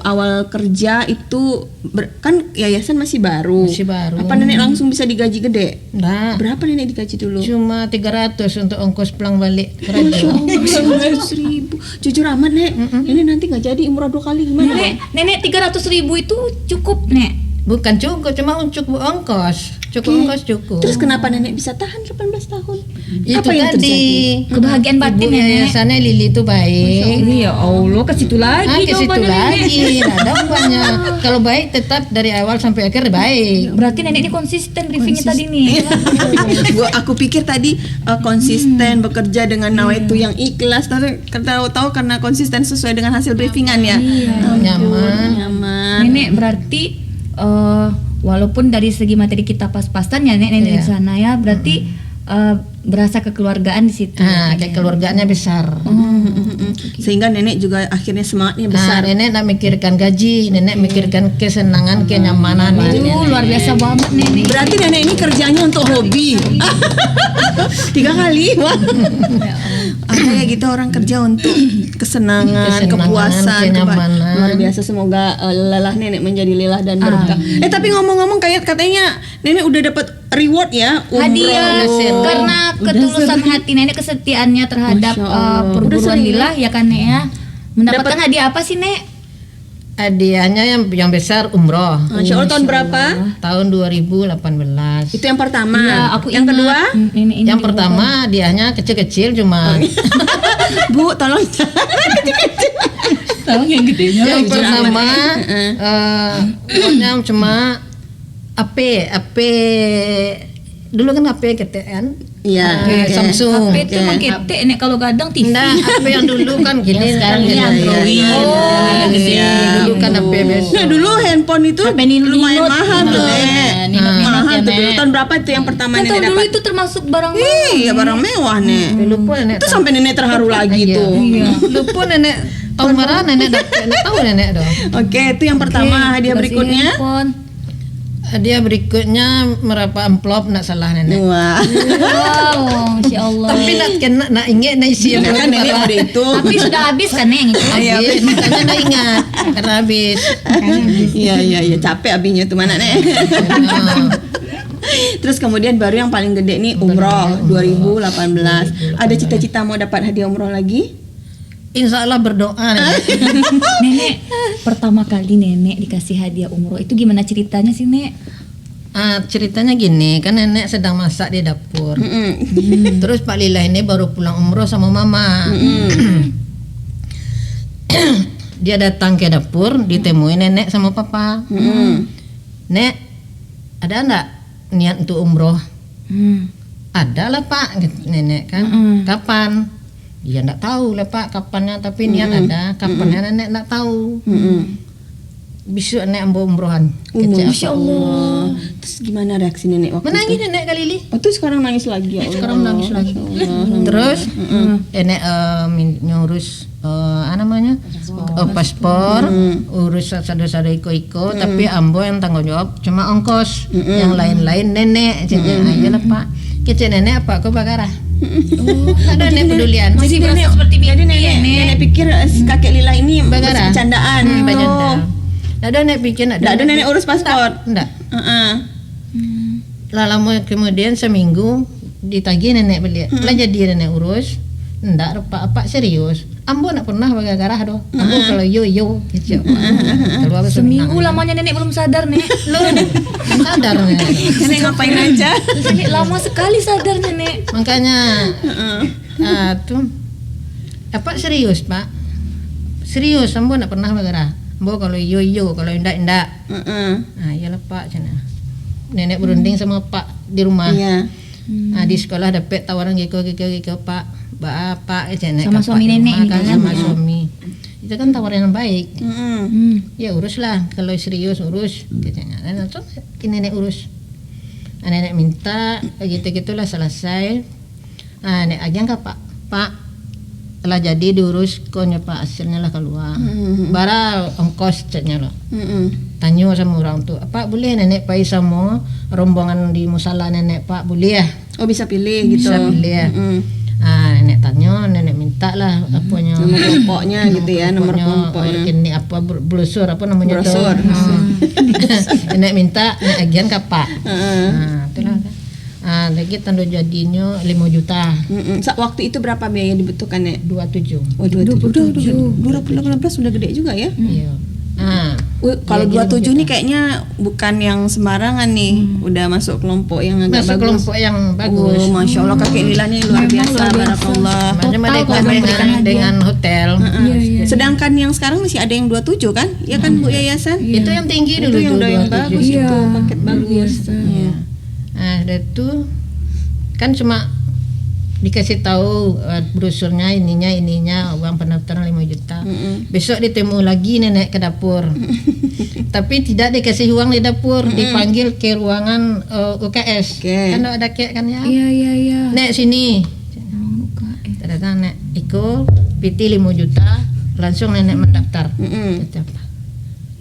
awal kerja itu kan yayasan masih baru. Masih baru. Apa nenek langsung bisa digaji gede? Nah, Berapa nenek digaji dulu? cuma 300 untuk ongkos pulang balik Masya kerja. Allah, 100.000. Jujur amat Nek, ini nanti nggak jadi umrah 2 kali gimana? Nenek 300.000 itu cukup, Nek. Bukan cukup, cuma cukup ongkos. Ongkos cukup. Terus kenapa nenek bisa tahan 18 tahun? itu Apa yang tadi terjadi? Kebahagiaan batin, Ibu Nenek. yayasannya Lili itu baik. Ya Allah, ke situ lagi Ke situ jawabannya, Nenek. lagi, ada banyak. Kalau baik tetap dari awal sampai akhir baik. Berarti nenek ini konsisten briefingnya tadi nih. Aku pikir tadi konsisten bekerja dengan nawaitu yang ikhlas, tahu karena konsisten sesuai dengan hasil briefingan ya. Nyaman. Nyaman. Nenek berarti walaupun dari segi materi kita pas-pasan ya nenek di sana ya, berarti berasa kekeluargaan di situ. Kayak keluarganya besar. Sehingga nenek juga akhirnya semangatnya Besar. besar. Nenek nak mikirkan gaji, nenek mikirkan kesenangan, kenyamanan. Aduh, luar biasa banget nenek. Berarti nenek ini kerjanya untuk hobi. 3 kali. Wah. Kayak gitu orang kerja untuk kesenangan, kepuasan, kenyamanan. luar biasa. Semoga lelah nenek menjadi lelah dan berkah. Tapi ngomong-ngomong katanya nenek udah dapat reward ya, Hadiah umroh. karena ketulusan hati nenek, kesetiaannya terhadap Masya Allah. Udah perguruan sering, Lillah ya kan Nek ya. Mendapatkan hadiah apa sih Nek? Hadiahnya yang besar umroh. Masya Allah, tahun berapa? Tahun 2018. Itu yang pertama. Iya, aku yang ingat. kedua, Nenek ini Yang pertama hadiahnya kecil-kecil cuma. Bu, tolong. Tolong yang gedenya. Yang pertama pokoknya cuma AP dulu kan HP ketean. Iya. Samsung. HP itu mah gede Nek kalau gadang TV. Nah, HP yang dulu kan gini sekarang kan ini gini. Android. Oh, Iya. Dulu kan HP biasa. Nah, dulu handphone itu lumayan mahal tuh, Nek. Ninot-ninot Mahal ya, tuh dulu. Nek. Tahun berapa itu yang pertama Kan nenek tahun dulu dapat? itu termasuk barang Iya, barang mewah, Nek. Dulu pun nenek Itu sampai nenek terharu lagi Iya. tuh. Dulu pun nenek tahun berapa nenek dapat tahu nenek dong. Oke, itu yang pertama. Hadiah Dikasih berikutnya. handphone. Hadiah berikutnya berapa amplop nak salah nenek. Wah. Wow, Masya Allah. Tapi nak ingat nak isi Nah, amplop kan nenek berapa. udah itu. Tapi sudah habis kan Nek yang itu? Habis, makanya nak ingat karena habis. Iya, capek abinya tuh mana, Nek. Terus kemudian baru yang paling gede nih umroh 2018. Ada cita-cita mau dapat hadiah umroh lagi? Insya Allah berdoa nenek. Nenek, pertama kali nenek dikasih hadiah umroh itu gimana ceritanya sih Nek? Ceritanya gini, kan nenek sedang masak di dapur. Terus Pak Lila ini baru pulang umroh sama mama. Dia datang ke dapur, ditemuin nenek sama papa. Nek, ada enggak niat untuk umroh? Ada lah Pak, gitu, nenek kan. Kapan? Ya enggak tahu lah Pak kapannya, tapi niat ada. Kapannya nenek enggak tahu. Besok nenek ambil umrohan. Masya Allah. Terus gimana reaksi nenek waktu Menangis itu? nenek kali ini. Oh, tuh sekarang nangis lagi ya Allah. Sekarang nangis lagi. Terus nenek ngurus namanya paspor, urus sada-sada iko-iko, tapi ambo yang tanggung jawab cuma ongkos, yang lain-lain nenek. Jadi ayo lah Pak, kita nenek apa kau bagara? Ada nenek pedulian. Masih berasa seperti Jadi mimpi nenek pikir kakek Lila ini Bagara. masih bercandaan gitu. Bajanda. Ada nenek bikin, Nggak ada nenek urus paspor. Enggak. Heeh. Lama kemudian seminggu ditagih nenek beli. Lah jadi nenek urus. Enggak, apa serius. Ambo nak pernah bagara doh. Ambo kalau yo gitu. Kalau aku Seminggu lamanya nenek belum sadar Nek. lu sadar nenek. Nenek ngapain aja? Nenek lama sekali sadar nenek. Makanya tuh apa serius Pak? Serius, ambo nak pernah bagara. Ambo kalau yo kalau enggak. Nah, iyalah Pak cina. Nenek berunding sama Pak di rumah. Iya. Di sekolah dapat tawaran gitu Pak. Bapak cina. Sama suami nenek kan gitu sama suami. Itu kan tawaran yang baik. Ya uruslah, kalau serius urus katanya. Dan langsung nenek urus. Nenek minta gitu-gitulah selesai. Nenek aja enggak Pak. Pak setelah jadi diurus konya Pak hasilnya lah keluar. Bara ongkos ceknya loh. Tanya sama orang tuh, Pak boleh nenek pai sama rombongan di musala nenek Pak boleh ya? Oh bisa pilih gitu. Bisa pilih ya. Nenek tanya, nenek minta lah apanya Nomor kelompoknya gitu ya, nomor kelompoknya. Ini apa brosur apa namanya tuh? Brosur. Nenek minta, nenek agian kapak. Itulah kan. Lagi tanda jadinya 5 juta. Waktu itu berapa biaya dibutuhkan Nek? 27. Oh 27. 2018 sudah gede juga ya. Iya. Kalau 27 nih kayaknya bukan yang sembarangan nih, udah masuk kelompok yang agak Masuk bagus. kelompok yang bagus. Oh, masya Allah kakek Lila nih luar biasa, barakallah. Macam ada dengan hotel. Sedangkan yang sekarang masih ada yang 27 kan? Ya kan Bu Yayasan? Itu yang tinggi Itu dulu yang tuh, udah yang 27. bagus itu, paket bagus. Iya. Udah itu kan cuma dikasih tahu brosurnya ininya uang pendaftaran 5 juta. Besok ditemu lagi nenek ke dapur. Tapi tidak dikasih uang di dapur, dipanggil ke ruangan UKS. Kan ada kayak kan ya. Iya. Nek sini. Datang nek Iko PT 5 juta langsung nenek mendaftar. Kata apa?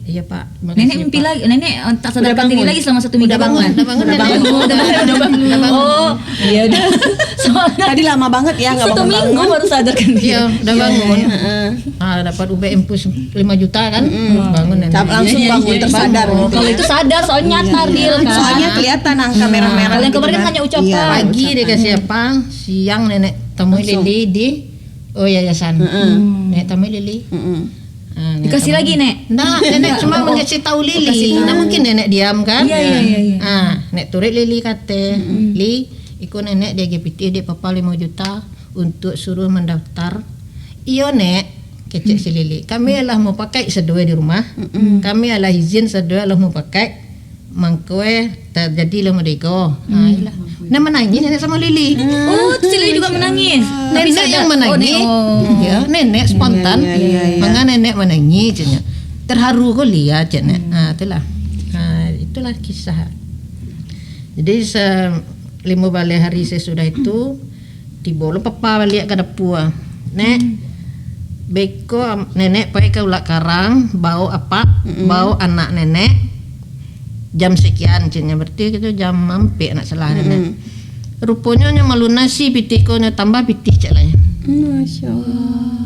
Iya Pak. Makasih, Nenek mimpi Pak. lagi, nenek tak sadarkan diri lagi selama 1 minggu. Udah bangun. Udah bangun. Oh, iya udah. Soalnya Tadi lama banget ya nggak 1 minggu bangun. baru sadarkan diri. Iya, udah bangun. Dapat UBM plus 5 juta kan. Bangun nenek. Langsung bangun tersadar. Oh, kalau itu sadar soalnya nyata real kan. Soalnya kelihatan angka merah-merah. Kalau yang gitu kemarin kan. hanya ucapan. Iya, Pagi dikasih apa? Siang nenek temui Lili di yayasan. Nenek temui Lili. Dikasih lagi, Nek. Nah, nenek cuma mengasih tahu Lili. Nah, mungkin nenek diam kan? Iya. Nek turik Lili kata, Li, ikut nenek di GPT di papa 5 juta untuk suruh mendaftar. Iyo nek, kecek si Lili. Kami adalah mau pakai sedua di rumah. Kami adalah izin sedua lah mau pakai. Mangkoe terjadi lah mereka. Nah menangis nenek sama Lili. Oh, si Lili juga menangis. Nenek yang menangis. Ya, nenek spontan. Maka nenek menangis cenya. Terharu kok lihat cenya. Itulah kisah. Jadi lima balik hari sesudah itu tiba papa balik ke dapur. Nek beko nenek pakai ke ulak karang, bau apa? Bau anak nenek. Jam sekian cenya berarti itu jam mampir nak salah nenek. Rupanya nya melunasi pitikonya tambah pitih cek lah. Masya Allah.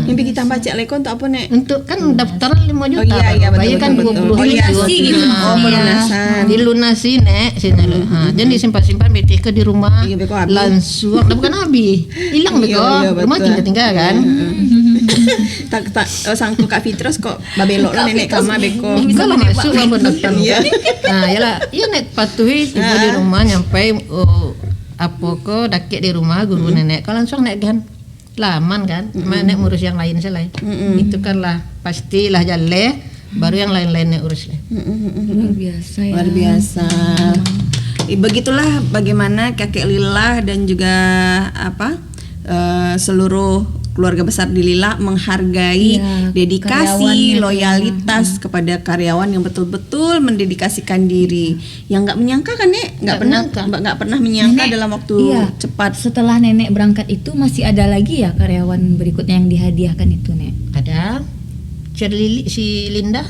Yang bikin tambah cek lekon untuk apa Nek? Untuk kan daftar 5 juta. Iya, Bayar kan 20 Dilunasi gitu. Oh, pelunasan. Dilunasi nek sini loh. Jadi disimpan-simpan pitih ke di rumah. Iya, beko habis. Langsung bukan habis. Hilang beko. Iya, Rumah betul. tinggal kan. Tak sangku Kak Fitros kok babelok lah nenek kama beko. Kalau masuk mau daftar. Yalah, iya nek patuhi tiba di rumah nyampe apa kok dakik di rumah guru nenek. Kalau langsung nek kan laman kan, nek ngurus yang lain selain. Itu kan lah pastilah jalan baru yang lain-lainnya urus lah. Luar biasa ya. Luar biasa. Begitulah bagaimana kakek Lila dan juga seluruh keluarga besar di Lila menghargai dedikasi, karyawannya loyalitas kepada karyawan yang betul-betul mendedikasikan diri. Yang nggak menyangka kan Nek, nggak pernah menyangka Nenek, dalam waktu cepat. Setelah nenek berangkat itu masih ada lagi ya karyawan berikutnya yang dihadiahkan itu, Nek? Ada Cerlili si Linda.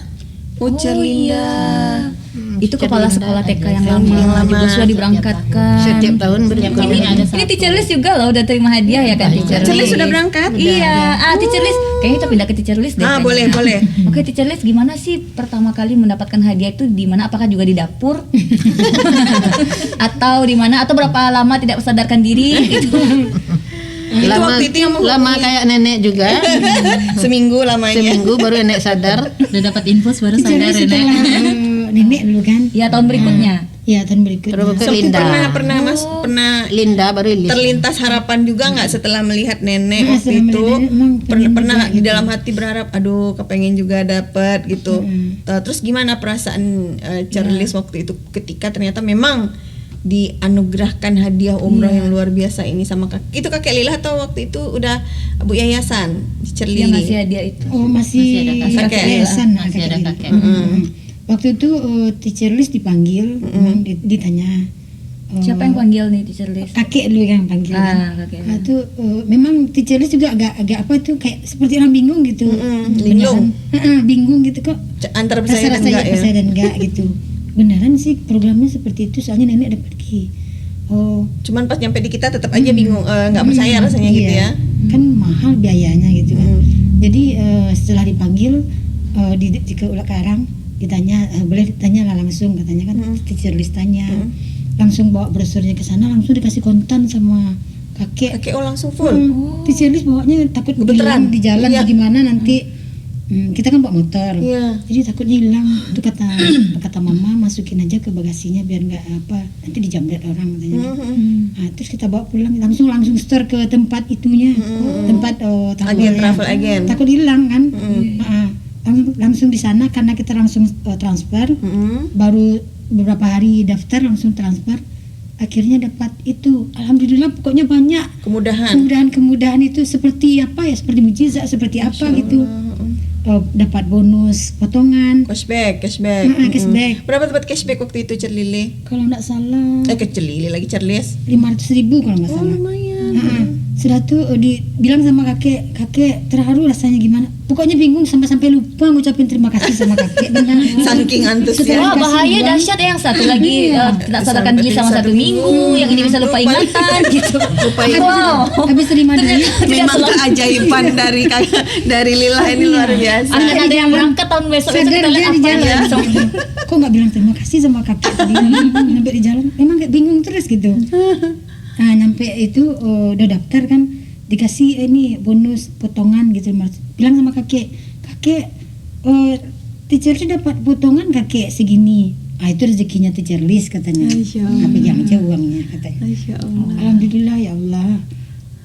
Oh, Cerlinda. Itu kepala sekolah TK yang lama. lama juga sudah diberangkatkan. Setiap tahun berikutnya ada Ini Teacher Liz juga loh udah terima hadiah ya kan Teacher Teacher Liz Liz. sudah berangkat? Iya. Teacher Liz kayaknya kita pindah ke Teacher Liz deh. Boleh. Oke, Teacher Liz gimana sih pertama kali mendapatkan hadiah itu di mana? Apakah juga di dapur? Atau di mana? Atau berapa lama tidak sadarkan diri gitu? lama kayak nenek juga. Seminggu lamanya. Seminggu baru nenek sadar. Udah dapat infus baru sadar Jadi Nenek. setelah nenek dulu kan. Ya tahun berikutnya. Ya tahun berikutnya. Terus ke Sofi Linda. pernah Linda baru Lilis. terlintas harapan juga nggak setelah melihat nenek Nah, waktu setelah itu melihat nenek, emang pengen pernah juga di gitu. dalam hati berharap aduh kepengen juga dapat gitu. Terus gimana perasaan Charles waktu itu ketika ternyata memang dianugerahkan hadiah umroh yang luar biasa ini sama itu kakek Lila atau waktu itu udah Bu Yayasan Dia Cerlili? ngasih hadiah itu. Oh masih kakek. yayasan Masih ada kakek. Waktu itu Teacher Liz dipanggil, ditanya Siapa yang panggil nih teacher Lis? Kakek dulu yang panggil. Kakek. Nah, itu memang teacher Lis juga agak apa itu kayak seperti orang bingung gitu. linglung. Beneran, bingung gitu kok. Antara percaya dan Rasa-rasanya enggak ya. percaya dan enggak gitu. Beneran sih programnya seperti itu, soalnya nenek udah pergi. Oh, Cuman pas nyampe di kita tetap aja bingung, nggak percaya rasanya gitu iya. ya. Kan mahal biayanya gitu kan. Jadi setelah dipanggil di ke Ulak Karang, ditanya boleh ditanya lah langsung katanya kan, teacher Lis tanya. Langsung bawa brosurnya ke sana, langsung dikasih kontan sama kakek. Kakek langsung full. Teacher Lis bawanya takut Gemeteran. hilang di jalan Iya. gimana nanti. Kita kan bawa motor, Iya. jadi takutnya hilang. Itu kata mama, masukin aja ke bagasinya biar nggak apa, nanti dijamret orang katanya. Nah, terus kita bawa pulang, langsung store ke tempat itunya, tempat Travel agent. Takut hilang kan. Langsung di sana karena kita langsung transfer. Baru beberapa hari daftar langsung transfer. Akhirnya dapat itu. Alhamdulillah, pokoknya banyak kemudahan itu seperti apa ya, seperti mujizat, seperti apa gitu. Dapat bonus potongan, Cashback. cashback. Berapa dapat cashback waktu itu Cerlili? Kalau nggak salah Ke Cerlili lagi Cerlis. 500.000 kalau nggak salah. Lumayan. Sudah tuh dibilang sama kakek terharu rasanya gimana. Pokoknya bingung sampai lupa ngucapin terima kasih sama kakek. Benar. Saking antusias. Wah, bahaya dahsyat ya, yang satu lagi tidak sadarkan diri sama satu minggu, yang ini bisa lupa ingatan gitu. Wow. Habis terima duit. Memang keajaiban dari Lila ini luar biasa. Akan ada yang berangkat tahun besok Sadar kita dia lihat di apa jalan. ya. Kok nggak bilang terima kasih sama kakek tadi? Sampai di jalan, memang kayak bingung terus gitu. Nah, nyampe itu udah daftar kan, dikasih ini bonus potongan gitu. Bilang sama kakek, teacher Lis dapat potongan kakek segini. Itu rezekinya teacher Lis katanya. Nggak pegang aja uangnya katanya. Alhamdulillah ya Allah.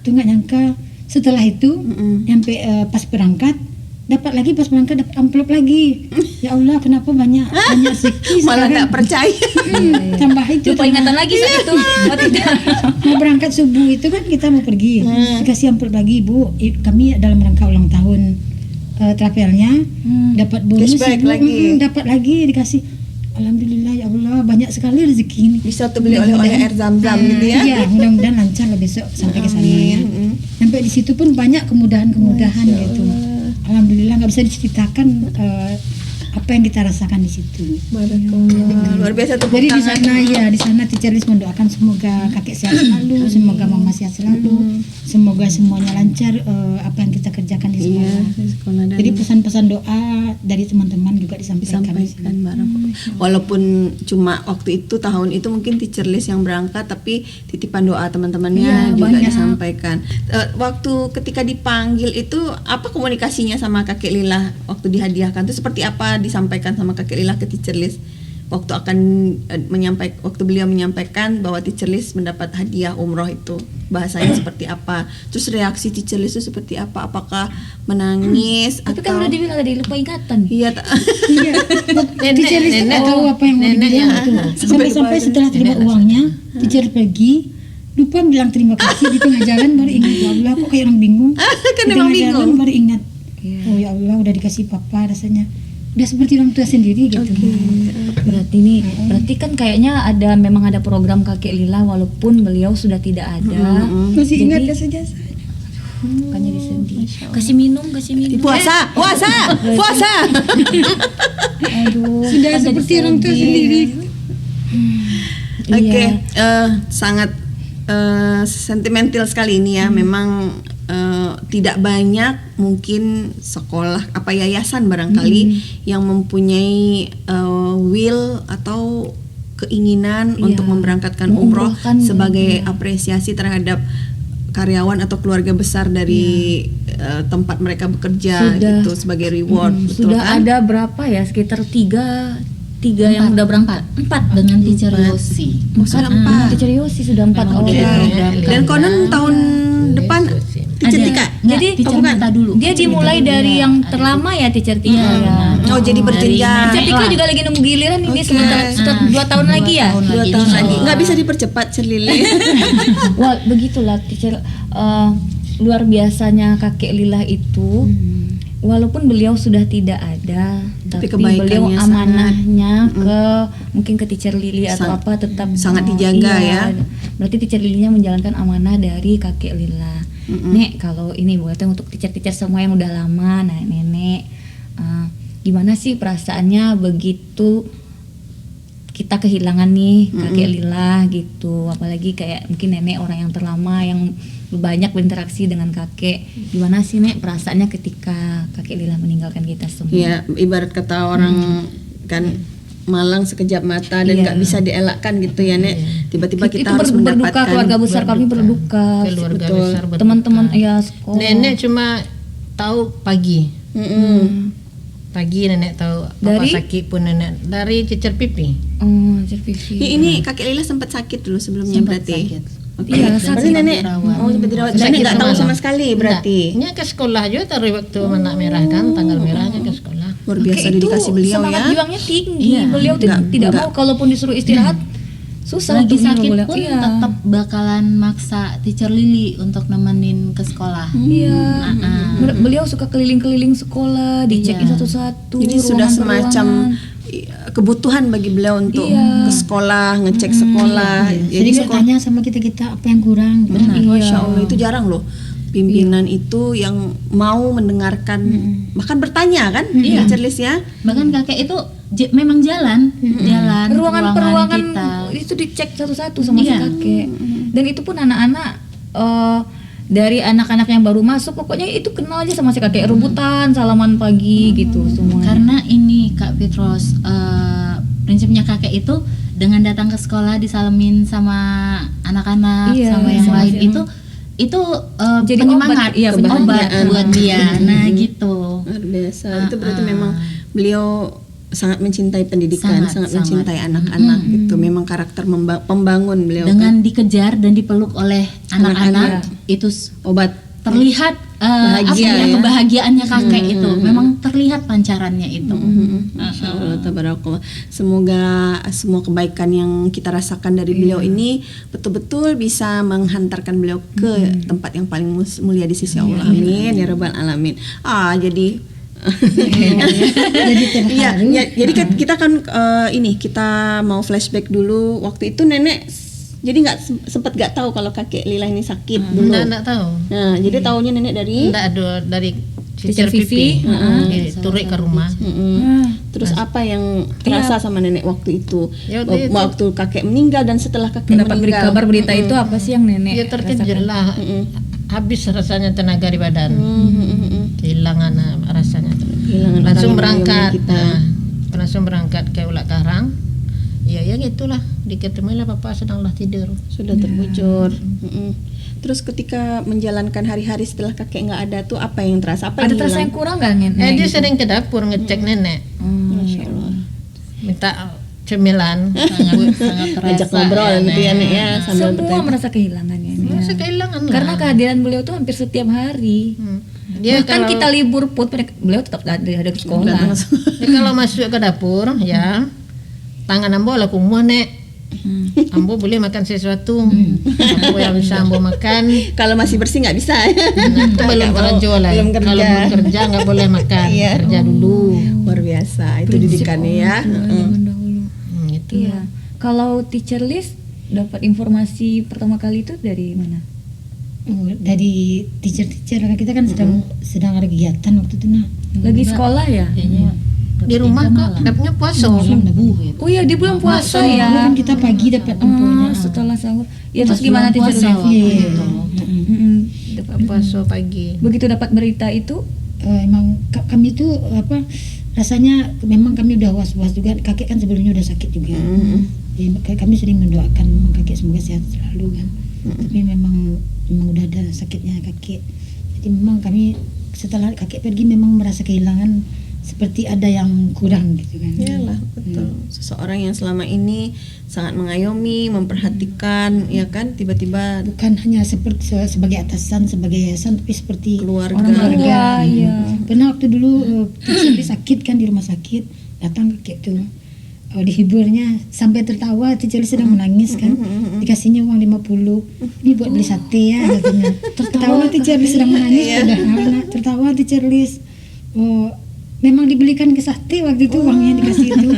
Tuh nggak nyangka setelah itu nyampe pas berangkat dapat lagi, pas berangkat dapat amplop lagi. Ya Allah, kenapa banyak rezeki Malah sekarang. nggak percaya. Tambah itu Lupa ingatan lagi saat itu. Oh, tidak. mau berangkat subuh itu kan kita mau pergi, dikasih amplop lagi, Bu. Kami dalam rangka ulang tahun travelnya dapat bonus Cashback Ibu. lagi. Dapat lagi dikasih. Alhamdulillah ya Allah, banyak sekali rezeki ini. Bisa tuh beli oleh-oleh air zam-zam gitu ya. Iya, mudah-mudahan lancar lah besok sampai ke sana ya. Sampai di situ pun banyak kemudahan-kemudahan gitu. Alhamdulillah, nggak bisa diceritakan apa yang kita rasakan di situ. Barakallah. Luar biasa tepuk Jadi di tangan. sana ya, di sana teacher Lis mendoakan semoga kakek sehat selalu, semoga mama sehat selalu, semoga semuanya lancar apa yang kita kerjakan di sekolah. Sekolah dan Jadi pesan-pesan doa dari teman-teman juga disampaikan. disampaikan barakallah. Walaupun cuma waktu itu tahun itu mungkin teacher Lis yang berangkat, tapi titipan doa teman-temannya Iya, juga banyak. disampaikan. Waktu ketika dipanggil itu apa komunikasinya sama kakek Lila waktu dihadiahkan itu seperti apa disampaikan sama kakek Lila ke teacher Lis waktu akan waktu beliau menyampaikan bahwa teacher Lis mendapat hadiah umroh itu, bahasanya seperti apa, terus reaksi teacher Lis itu seperti apa, apakah menangis Tapi atau kan udah dibilang tadi lupa ingatan. iya Iya, teacher Lis nggak tahu apa yang mau dibilang itu. Sampai setelah terima uangnya, teacher pergi, lupa bilang terima kasih di tengah jalan baru ingat. Ya Allah, kok kayak orang bingung. Kan Di emang tengah jalan bingung. baru ingat. Oh ya Allah, udah dikasih papa rasanya. Udah seperti orang tua sendiri gitu. Berarti kan kayaknya memang ada program kakek Lila walaupun beliau sudah tidak ada. Masih ingat Jadi, jasa-jasa. Makanya disedih. Kasih minum. puasa. Sudah seperti orang tua sendiri. Oke, sangat sentimental sekali ini ya. Memang tidak banyak mungkin sekolah yayasan barangkali yang mempunyai will atau keinginan untuk memberangkatkan umroh Menumbuhkan, sebagai apresiasi terhadap karyawan atau keluarga besar dari tempat mereka bekerja gitu sebagai reward. Betul Sudah kan? ada berapa ya? Sekitar tiga yang udah berangkat. 4 dengan teacher Yosi. Sudah 4. Teacher Yosi sudah 4 Memang orang. udah diprogramkan. Dan konon tahun depan teacher Ada. Tika. Nggak, Jadi teacher bukan. Mata dulu. Dia dimulai dari yang terlama ya teacher Tika ya. Oh, jadi berjenjang. Teacher Tika juga lagi nunggu giliran ini sebentar 2 tahun lagi ya. 2 tahun lagi. Nggak bisa dipercepat Cerlili. Wah, begitulah teacher, luar biasanya kakek Lila itu. Walaupun beliau sudah tidak ada, Tapi tapi beliau kebaikannya amanahnya ke mungkin ke teacher Lili atau Sangat- apa tetap sangat dijaga ya. Berarti teacher Lilinya menjalankan amanah dari kakek Lila. Nek, kalau ini buatnya untuk teacher-teacher semua yang udah lama, nah nenek, gimana sih perasaannya begitu kita kehilangan nih kakek Lila gitu, apalagi kayak mungkin nenek orang yang terlama yang banyak berinteraksi dengan kakek. Gimana sih Nek perasaannya ketika kakek Lila meninggalkan kita semua? Ya, ibarat kata orang kan malang sekejap mata dan Iya. nggak bisa dielakkan gitu ya Nek. Tiba-tiba kita Itu harus berduka, mendapatkan keluarga besar kami berduka. Keluarga betul. besar berduka. Teman-teman ya sekolah. Nenek cuma tahu pagi. Pagi nenek tahu Dari? apa sakit pun nenek dari cecer pipi. Oh, Vivi. Ya, ini kakek Lila sempat sakit dulu sebelumnya berarti. sakit. Oke. Iya, Berarti sakit. nenek Dirawat. sempat dirawat. Sakit Nenek nggak tahu semalam. sama sekali berarti. Nya ke sekolah juga taruh waktu anak merah kan tanggal merahnya ke sekolah. Luar biasa Kakek itu dedikasi beliau semangat ya. juangnya tinggi. Iya. Beliau tuh Nggak- tidak nggak. mau kalaupun disuruh istirahat susah Lagi untuk sakit beliau. pun Iya. tetap bakalan maksa teacher Lili untuk nemenin ke sekolah. Iya. Beliau suka keliling-keliling sekolah, dicekin Iya. satu-satu. Jadi sudah semacam ruangan-ruangan. kebutuhan bagi beliau untuk Iya. ke sekolah, ngecek sekolah. Jadi Jadi dia tanya sama kita apa yang kurang. benar, Iya. Masya Allah itu jarang loh pimpinan itu yang mau mendengarkan, bahkan bertanya kan, Iya. Charles ya. Bahkan kakek itu memang jalan ke Ruangan-peruangan kita. itu dicek satu-satu sama si Iya. kakek. Dan itu pun anak-anak dari anak-anak yang baru masuk pokoknya itu kenal aja sama si kakek, rebutan salaman pagi gitu semua. Karena ini Kak Fitros, prinsipnya kakek itu dengan datang ke sekolah disalamin sama anak-anak Iya, sama yang sama lain si- itu Jadi penyemangat, obat, iya, obat kebahagiaan. buat dia. Nah gitu. Luar biasa. Itu berarti memang beliau sangat mencintai pendidikan, sangat Sangat, mencintai anak-anak gitu. Memang karakter pembangun beliau kan. Dengan dikejar dan dipeluk oleh anak-anak itu Obat terlihat Bahagia apa ya, ya. kebahagiaannya kakek itu memang terlihat pancarannya itu. Masya Allah, tabarakallah. Semoga semua kebaikan yang kita rasakan dari beliau ini betul-betul bisa menghantarkan beliau ke tempat yang paling mulia di sisi Allah. Amin ya rabbal alamin. Jadi Jadi iya, terharu. ya, jadi kita kan ini kita mau flashback dulu. Waktu itu nenek jadi sempat nggak tahu kalau kakek Lila ini sakit dulu. Enggak tahu. Nah, jadi tahunya nenek dari Enggak ada dari Teacher cecer Vivi. pipi. Turun ke rumah. Terus apa yang terasa sama nenek waktu itu? Ya, waktu itu- Waktu kakek meninggal dan setelah kakek mendapat meninggal. kabar berita itu apa sih yang nenek Ya terkejut lah. Habis rasanya tenaga di badan. Kehilangan rasanya. Kehilangan Langsung orang yang berangkat. menyayangi kita. Langsung berangkat ke Ulak Karang. Ya gitulah. Diketemuilah papa sedanglah tidur. Sudah terbujur. Terus ketika menjalankan hari-hari setelah kakek nggak ada tuh apa yang terasa? Apa ada yang terasa yang hilang? kurang nggak nenek? Dia sering ke dapur ngecek nenek. Masya Allah. Minta cemilan. Sangat terasa. Ajak ngobrol gitu ya nek ya sambil Semua bertanya. merasa kehilangannya. Masa kehilangan lah. Karena kehadiran beliau tuh hampir setiap hari. Dia Bahkan kalau- kita libur pun beliau tetap ada di sekolah. Ya, kalau masuk ke dapur ya tangan ambo lah kumua nek. Ambo boleh makan sesuatu. Ambo yang bisa ambo makan. Kalau masih bersih nggak bisa. Nah, itu belum kerja lah. Belum kerja. Kalau belum kerja nggak boleh makan. Iya. Kerja dulu. Luar biasa itu didikannya ya. Zaman dahulu. Gitu. Iya. Kalau teacher list dapat informasi pertama kali itu dari mana? Oh, dari teacher-teacher kita kan sedang ada kegiatan waktu itu nah. Lagi sekolah ya? Di rumah kok dapatnya puasa. Malam dah. Oh iya di bulan puasa Dulu ya. kan kita pagi dapat infonya. Setelah sahur. Ya terus gimana teacher puasa list? waktu Iya. itu. Dapat Puasa pagi. Begitu dapat berita itu, Emang kami tuh apa rasanya memang kami udah was-was juga, kakek kan sebelumnya udah sakit juga. Jadi kami sering mendoakan memang kakek semoga sehat selalu kan. Tapi memang udah ada sakitnya kakek. Jadi memang kami setelah kakek pergi memang merasa kehilangan, seperti ada yang kurang gitu kan. Iyalah, betul. Seseorang yang selama ini sangat mengayomi, memperhatikan, ya kan, tiba-tiba Bukan hanya seperti sebagai atasan, sebagai yayasan, tapi seperti keluarga. orang tua, ya. Pernah waktu dulu teacher sakit kan di rumah sakit, datang kakek tuh dihiburnya sampai tertawa, teacher sedang menangis kan, dikasihnya uang 50, ini buat beli sate ya katanya. Tertawa teacher sedang menangis, udah tertawa teacher Lis. Oh, memang dibelikan ke sate waktu itu uangnya dikasih itu.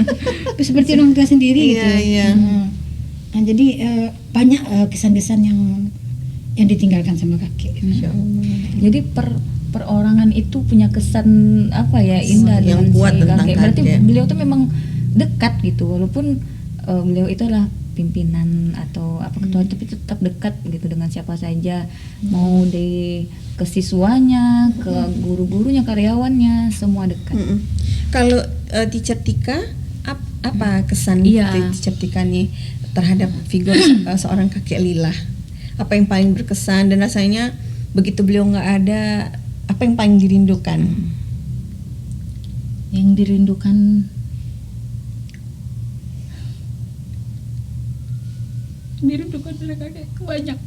Seperti orang tua sendiri gitu. Iya. Nah, jadi banyak kesan-kesan yang ditinggalkan sama kakek. Jadi perorangan itu punya kesan apa ya, indah Yang dengan kuat si tentang kakek. Berarti kakek. beliau tuh memang dekat gitu, walaupun beliau itu adalah pimpinan atau apa ketua, tapi tetap dekat gitu dengan siapa saja, mau ke siswanya, ke guru-gurunya, karyawannya, semua dekat. Kalau Teacher Tika apa kesan Iya. Teacher Tika nih terhadap figur seorang kakek Lila? Apa yang paling berkesan dan rasanya begitu beliau nggak ada, apa yang paling dirindukan? Yang dirindukan dari kakek banyak.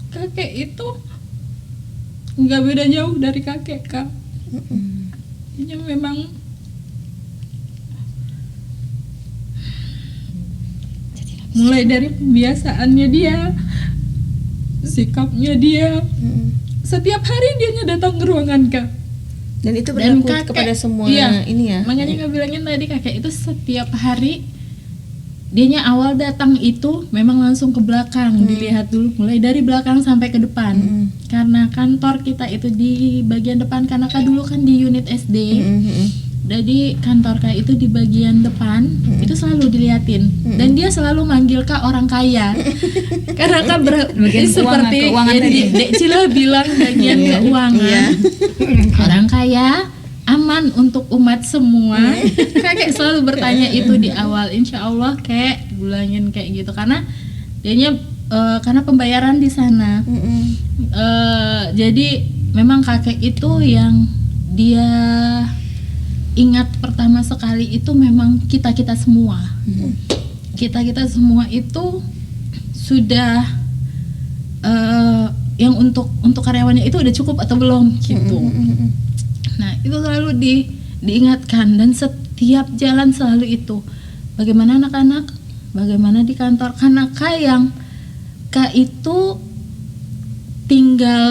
Kakek itu nggak beda jauh dari kakek Kak. Dia memang mulai dari pembiasaannya dia, sikapnya dia, setiap hari dia datang ke ruangan Kak. Dan itu Dan berlaku kakek, kepada semua iya, ini ya. Makanya nggak bilangin tadi kakek itu setiap hari dianya awal datang itu memang langsung ke belakang, dilihat dulu mulai dari belakang sampai ke depan. Karena kantor kita itu di bagian depan, karena kan dulu kan di unit SD. Jadi kantor kayak itu di bagian depan itu selalu diliatin, dan dia selalu manggil Kak orang kaya. Karena kan Bagian seperti keuangan yang tadi. Dek Cila bilang bagian keuangan. Orang kaya aman untuk umat semua. Kakek selalu bertanya itu di awal, insya Allah kayak bilangin kayak gitu, karena dianya karena pembayaran di sana. Jadi memang kakek itu yang dia ingat pertama sekali itu memang kita semua. Kita semua itu sudah yang untuk karyawannya itu udah cukup atau belum gitu. Nah itu selalu diingatkan, dan setiap jalan selalu itu bagaimana anak-anak, bagaimana di kantor, karena Kak itu tinggal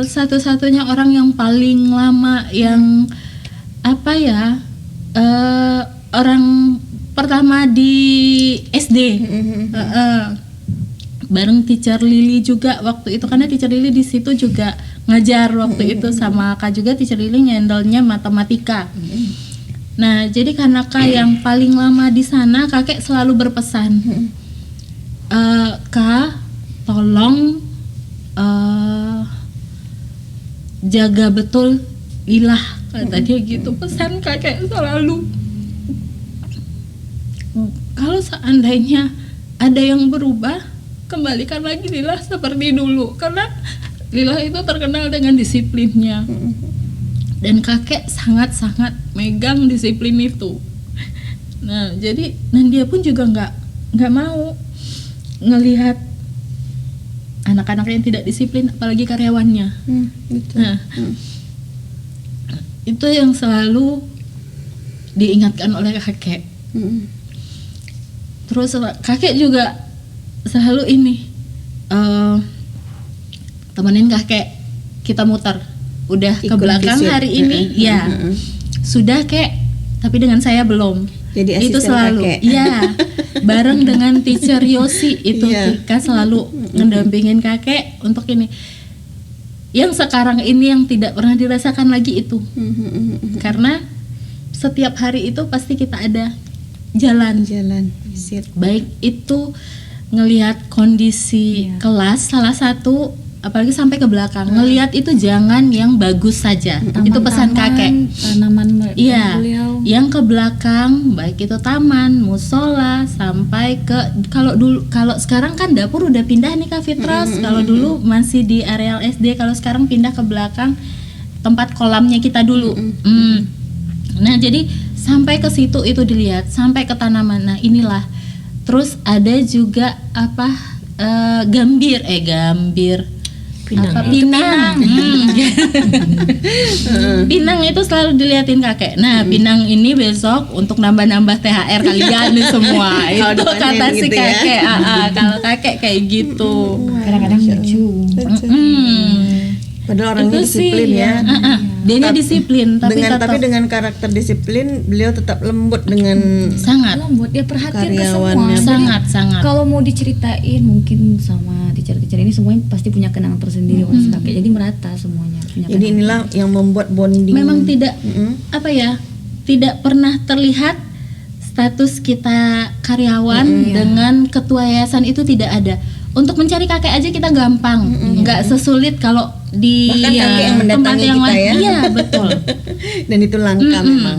satu-satunya orang yang paling lama, yang apa ya, orang pertama di SD. Bareng Teacher Lily juga waktu itu, karena Teacher Lily di situ juga ngajar waktu itu sama Kak juga. Teacher Lily nyendelnya matematika. Nah, jadi karena Kak yang paling lama di sana, kakek selalu berpesan, Kak, tolong jaga betul Lila, kata dia gitu. Pesan kakek selalu. Kalau seandainya ada yang berubah, kembalikan lagi Lila seperti dulu, karena Lila itu terkenal dengan disiplinnya. Dan kakek sangat-sangat megang disiplin itu. Nah, jadi dan dia pun juga nggak mau ngelihat anak-anak yang tidak disiplin, apalagi karyawannya. Betul. Nah, itu yang selalu diingatkan oleh kakek. Terus kakek juga selalu ini temenin kakek, kita muter. Udah ke Ikut belakang visit. hari ini, ya. Sudah kek, tapi dengan saya belum. Jadi Itu asisten selalu, kakek. ya. Bareng dengan Teacher Yosi itu Iya. Tika selalu ngedampingin kakek untuk ini. Yang sekarang ini yang tidak pernah dirasakan lagi itu. Karena setiap hari itu pasti kita ada jalan. Visit. Baik itu ngelihat kondisi kelas salah satu, apalagi sampai ke belakang. Ngelihat itu jangan yang bagus saja. Itu pesan kakek. Tanaman Iya, beliau. yang ke belakang baik itu taman, musola, sampai ke kalau sekarang kan dapur udah pindah nih Kak Fitros. Kalau dulu masih di areal SD, kalau sekarang pindah ke belakang tempat kolamnya kita dulu. Nah, jadi sampai ke situ itu dilihat, sampai ke tanaman. Nah, inilah. Terus ada juga apa gambir. Pinang. Pinang itu selalu diliatin kakek. Nah, pinang ini besok untuk nambah-nambah THR kalian nih semua. Kalau Itu dipanen kata si gitu ya. kakek. Kalau kakek kayak gitu. Kadang-kadang lucu. Mm. Padahal orangnya Itu sih, disiplin ya. Dianya disiplin tapi dengan karakter disiplin beliau tetap lembut dengan sangat lembut, dia perhatian ke semua. Karyawannya. sangat. Kalau mau diceritain mungkin sama teacher-teacher ini semuanya pasti punya kenangan tersendiri oleh si kakek. Jadi merata semuanya punya jadi inilah yang membuat bonding. memang tidak apa ya, tidak pernah terlihat status kita karyawan dengan ketua yayasan itu tidak ada. Untuk mencari kakek aja kita gampang, nggak sesulit kalau di Bahkan kakek yang mendatangi tempat yang kita lain. ya. Iya betul. Dan itu langka memang.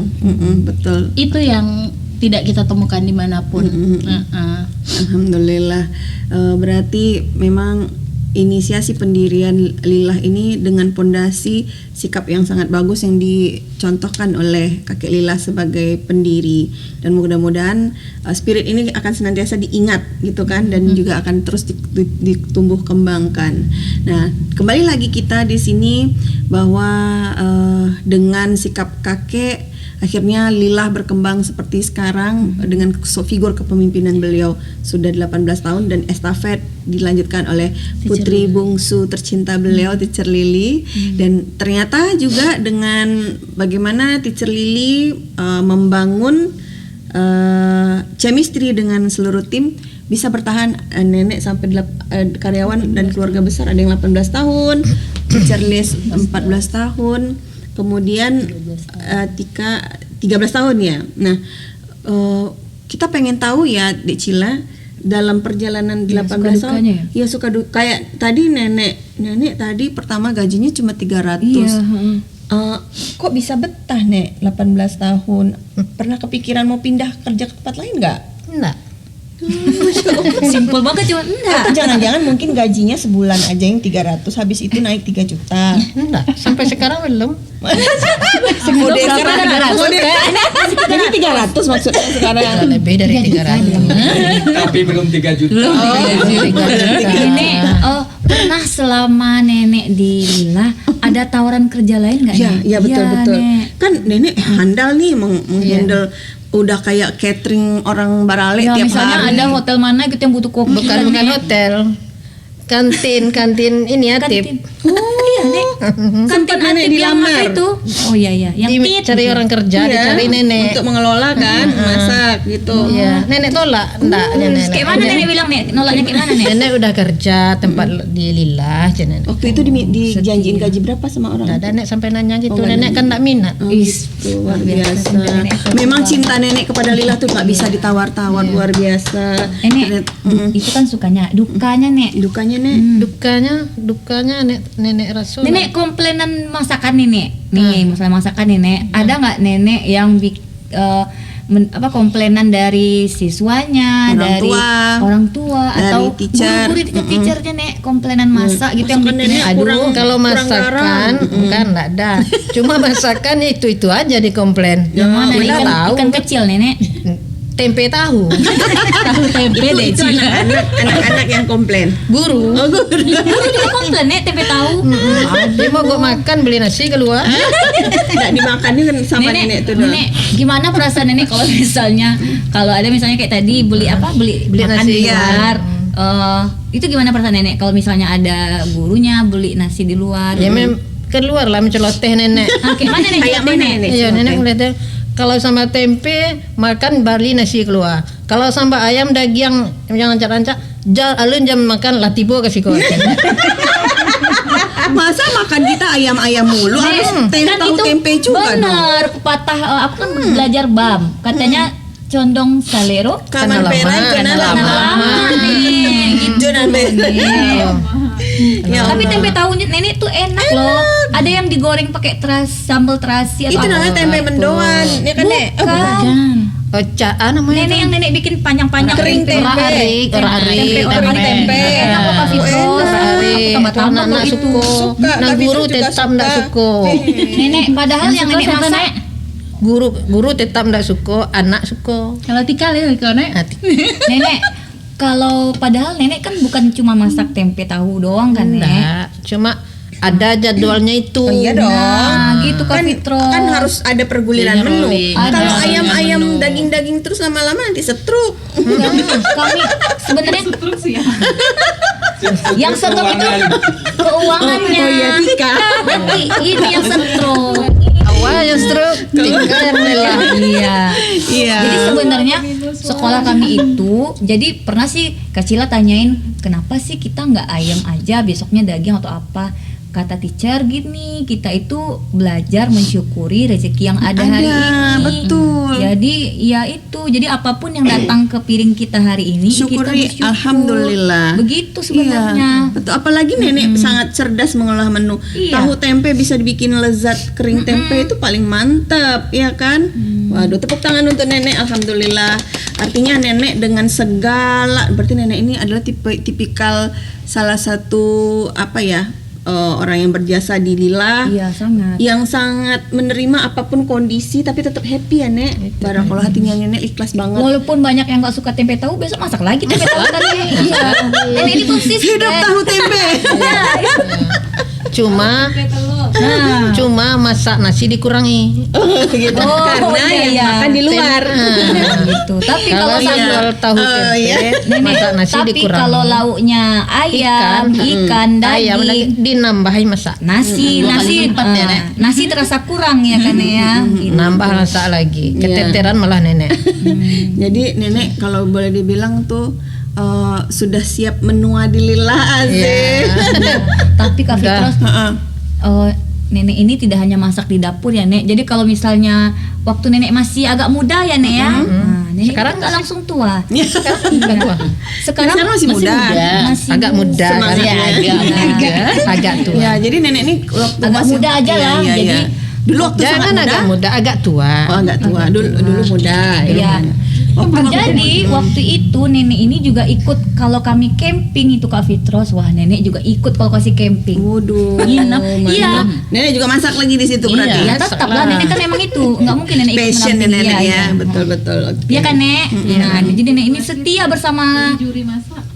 Betul. Itu yang tidak kita temukan dimanapun. Alhamdulillah. Berarti memang inisiasi pendirian Lilah ini dengan pondasi sikap yang sangat bagus yang dicontohkan oleh kakek Lilah sebagai pendiri, dan mudah-mudahan spirit ini akan senantiasa diingat gitu kan, dan juga akan terus ditumbuh kembangkan. Nah, kembali lagi kita di sini bahwa dengan sikap kakek akhirnya Lilah berkembang seperti sekarang dengan figur kepemimpinan beliau sudah 18 tahun, dan estafet dilanjutkan oleh putri bungsu tercinta beliau, Teacher Lili. Dan ternyata juga dengan bagaimana Teacher Lili membangun chemistry dengan seluruh tim, bisa bertahan nenek sampai karyawan dan keluarga besar ada yang 18 tahun, Teacher Liz 14 tahun, kemudian Tika 13 tahun ya. Nah, kita pengen tahu ya Dek Cila, dalam perjalanan 18 tahun ya suka kayak tadi nenek tadi pertama gajinya cuma 300. Kok bisa betah Nek 18 tahun? Pernah kepikiran mau pindah kerja ke tempat lain nggak? Enggak. Simpel banget cuma enggak. Atau jangan-jangan mungkin gajinya sebulan aja yang 300, habis itu naik 3 juta. Enggak. Sampai sekarang belum. Mode sekarang 300. Jadi 300 maksudnya sekarang. Lebih dari 300. Tapi belum 3 juta. Nenek, pernah selama nenek di Lilah ada tawaran kerja lain nggak? Iya betul. Nek. Kan nenek handal nih menghandle udah kayak catering orang Barale Ya, tiap misalnya hari. ada hotel mana gitu yang butuh kopi. Bukan hotel. Kantin ini ya, Kantin. tip. Iya, Nek. Kantin nenek Antip yang dilamar. apa itu? Oh iya, yang tit. Dicari orang kerja, dicari nenek. Untuk mengelola kan, masak gitu. Iya, nenek tolak. Enggak, nenek. Kayak mana nenek bilang, Nek? Nolaknya kayak mana, Nek? Nenek udah kerja tempat di Lilah, nenek. Waktu itu dijanjiin gaji berapa sama orang? Enggak ada nenek sampai nanya gitu. Nenek kan enggak minat. Luar biasa. Memang cinta nenek kepada Lilah tuh nggak bisa ditawar-tawar, luar biasa. Nenek, itu kan sukanya. Dukanya, Nek. Dukanya nek. Dukanya nenek Rasul. Nenek komplainan masakan nenek. Nih, masalah masakan nenek. Ada nggak nenek yang komplainan dari siswanya, orang tua dari atau teacher. guru teachernya nek komplainan masak gitu yang bikin Aduh, kalau masakan kan enggak ada. Cuma masakan itu aja dikomplain. yang mana Kita tahu ikan kecil nenek. tempe tahu. Tahu tempe deh Itu Ci. anak-anak yang komplain. Guru. Guru juga komplain nek tempe tahu. Dia mau gue makan beli nasi keluar. Nggak dimakannya kan sama nenek tuh. Nenek, gimana perasaan nenek kalau misalnya ada misalnya kayak tadi beli makan nasi. di luar. Itu gimana perasaan nenek kalau misalnya ada gurunya beli nasi di luar? Ya keluar lah menceloteh nenek. Kayak mana nenek? Kayak mana nenek? Iya, nenek ngeliatnya kalau sama tempe makan bali nasi keluar. Kalau sama ayam daging yang rancak-rancak, alun jam makan latibo kasih kau. Masa makan kita ayam-ayam mulu, harus tahu tempe juga dong. benar pepatah. Aku kan belajar BAM. Katanya condong salero Kaman peran kena lama. nih. Jonan Ya Tapi Allah. tempe tahunya nenek tuh enak loh. Ada yang digoreng pakai sambal terasi atau Itu namanya tempe mendoan, ya kan Nek? Bukan. Namanya Nenek yang nenek bikin panjang-panjang Kering tempe. Orang tempe. Enak loh Kak Fitros. Tambah-tambah anak loh itu. Suka, Nah tapi guru itu juga tetap enggak suka. Nenek padahal yang nenek siapa, masak. Nek? Guru tetap enggak suka, anak suka. Kalau Tika lihat kalau Nek. Nenek kalau padahal nenek kan bukan cuma masak tempe tahu doang kan Nek. Enggak, cuma ada jadwalnya itu. Oh, iya dong. Nah, gitu Kak Fitros. Kan harus ada perguliran Iya, menu. rolling. Kalau Ada. ayam-ayam daging-daging terus lama-lama nanti setruk. Kami sebenarnya Yang stroke itu keuangannya. Oh iya, Tika. Tapi ini yang stroke. Awalnya stroke, Tika yang lelah. Iya. Iya. Jadi sebenarnya sekolah kami itu, jadi pernah sih Kak Cila tanyain, kenapa sih kita nggak ayam aja, besoknya daging atau apa? Kata teacher gini, kita itu belajar mensyukuri rezeki yang ada hari ini. betul. Jadi ya itu, jadi apapun yang datang ke piring kita hari ini, Syukuri, kita bersyukur. alhamdulillah. Begitu sebenarnya. Iya, betul. Apalagi nenek sangat cerdas mengolah menu. Iya. Tahu tempe bisa dibikin lezat, kering tempe itu paling mantap, ya kan? Waduh, tepuk tangan untuk nenek, alhamdulillah. Artinya nenek dengan segala, berarti nenek ini adalah tipikal salah satu apa ya? Orang yang berjasa di Lila. Iya, sangat. Yang sangat menerima apapun kondisi tapi tetap happy ya, Nek. Barang kalau hatinya nenek ikhlas banget. Walaupun banyak yang nggak suka tempe tahu, besok masak lagi tempe tahu kali. Iya. Dan ini konsisten. Hidup tahu tempe. Cuma masak nasi dikurangi. Gitu. Oh, Karena iya, yang iya. makan di luar. Gitu. Tapi Kalau kalau sambal tahu tempe, iya. masak nasi tapi dikurangi. kalau lauknya ayam, ikan, ayam daging, dinambahin masak. nasi, nasi terasa kurang ya kan ya. Gitu. Nambah masak lagi. Keteteran malah nenek. Jadi nenek kalau boleh dibilang tuh sudah siap menua di Lila asik. Tapi Kak Fitros, nenek ini tidak hanya masak di dapur ya Nek. Jadi kalau misalnya waktu nenek masih agak muda ya Nek ya, nah, nenek Sekarang nggak langsung tua. Udah tua. Sekarang masih muda. masih Agak muda kan? Semangatnya. Agak tua. Ya, jadi nenek ini waktu Agak masih muda aja lah, Iya, jadi- iya. Dulu waktu Jangan sangat agak muda, agak tua. Oh, agak tua. Dulu muda. Iya. Jadi waktu itu nenek ini juga ikut kalau kami camping itu Kak Fitros. Wah, nenek juga ikut kalau kasih camping. Waduh. Nginep. mantap. Iya. Nenek juga masak lagi di situ berarti. Ya tetap lah, nenek kan memang itu nggak mungkin nenek ikut Passion mendampingi. nenek Iya, ya, iya. betul. Oke. Iya kan Nek? Nah, jadi nenek ini setia bersama.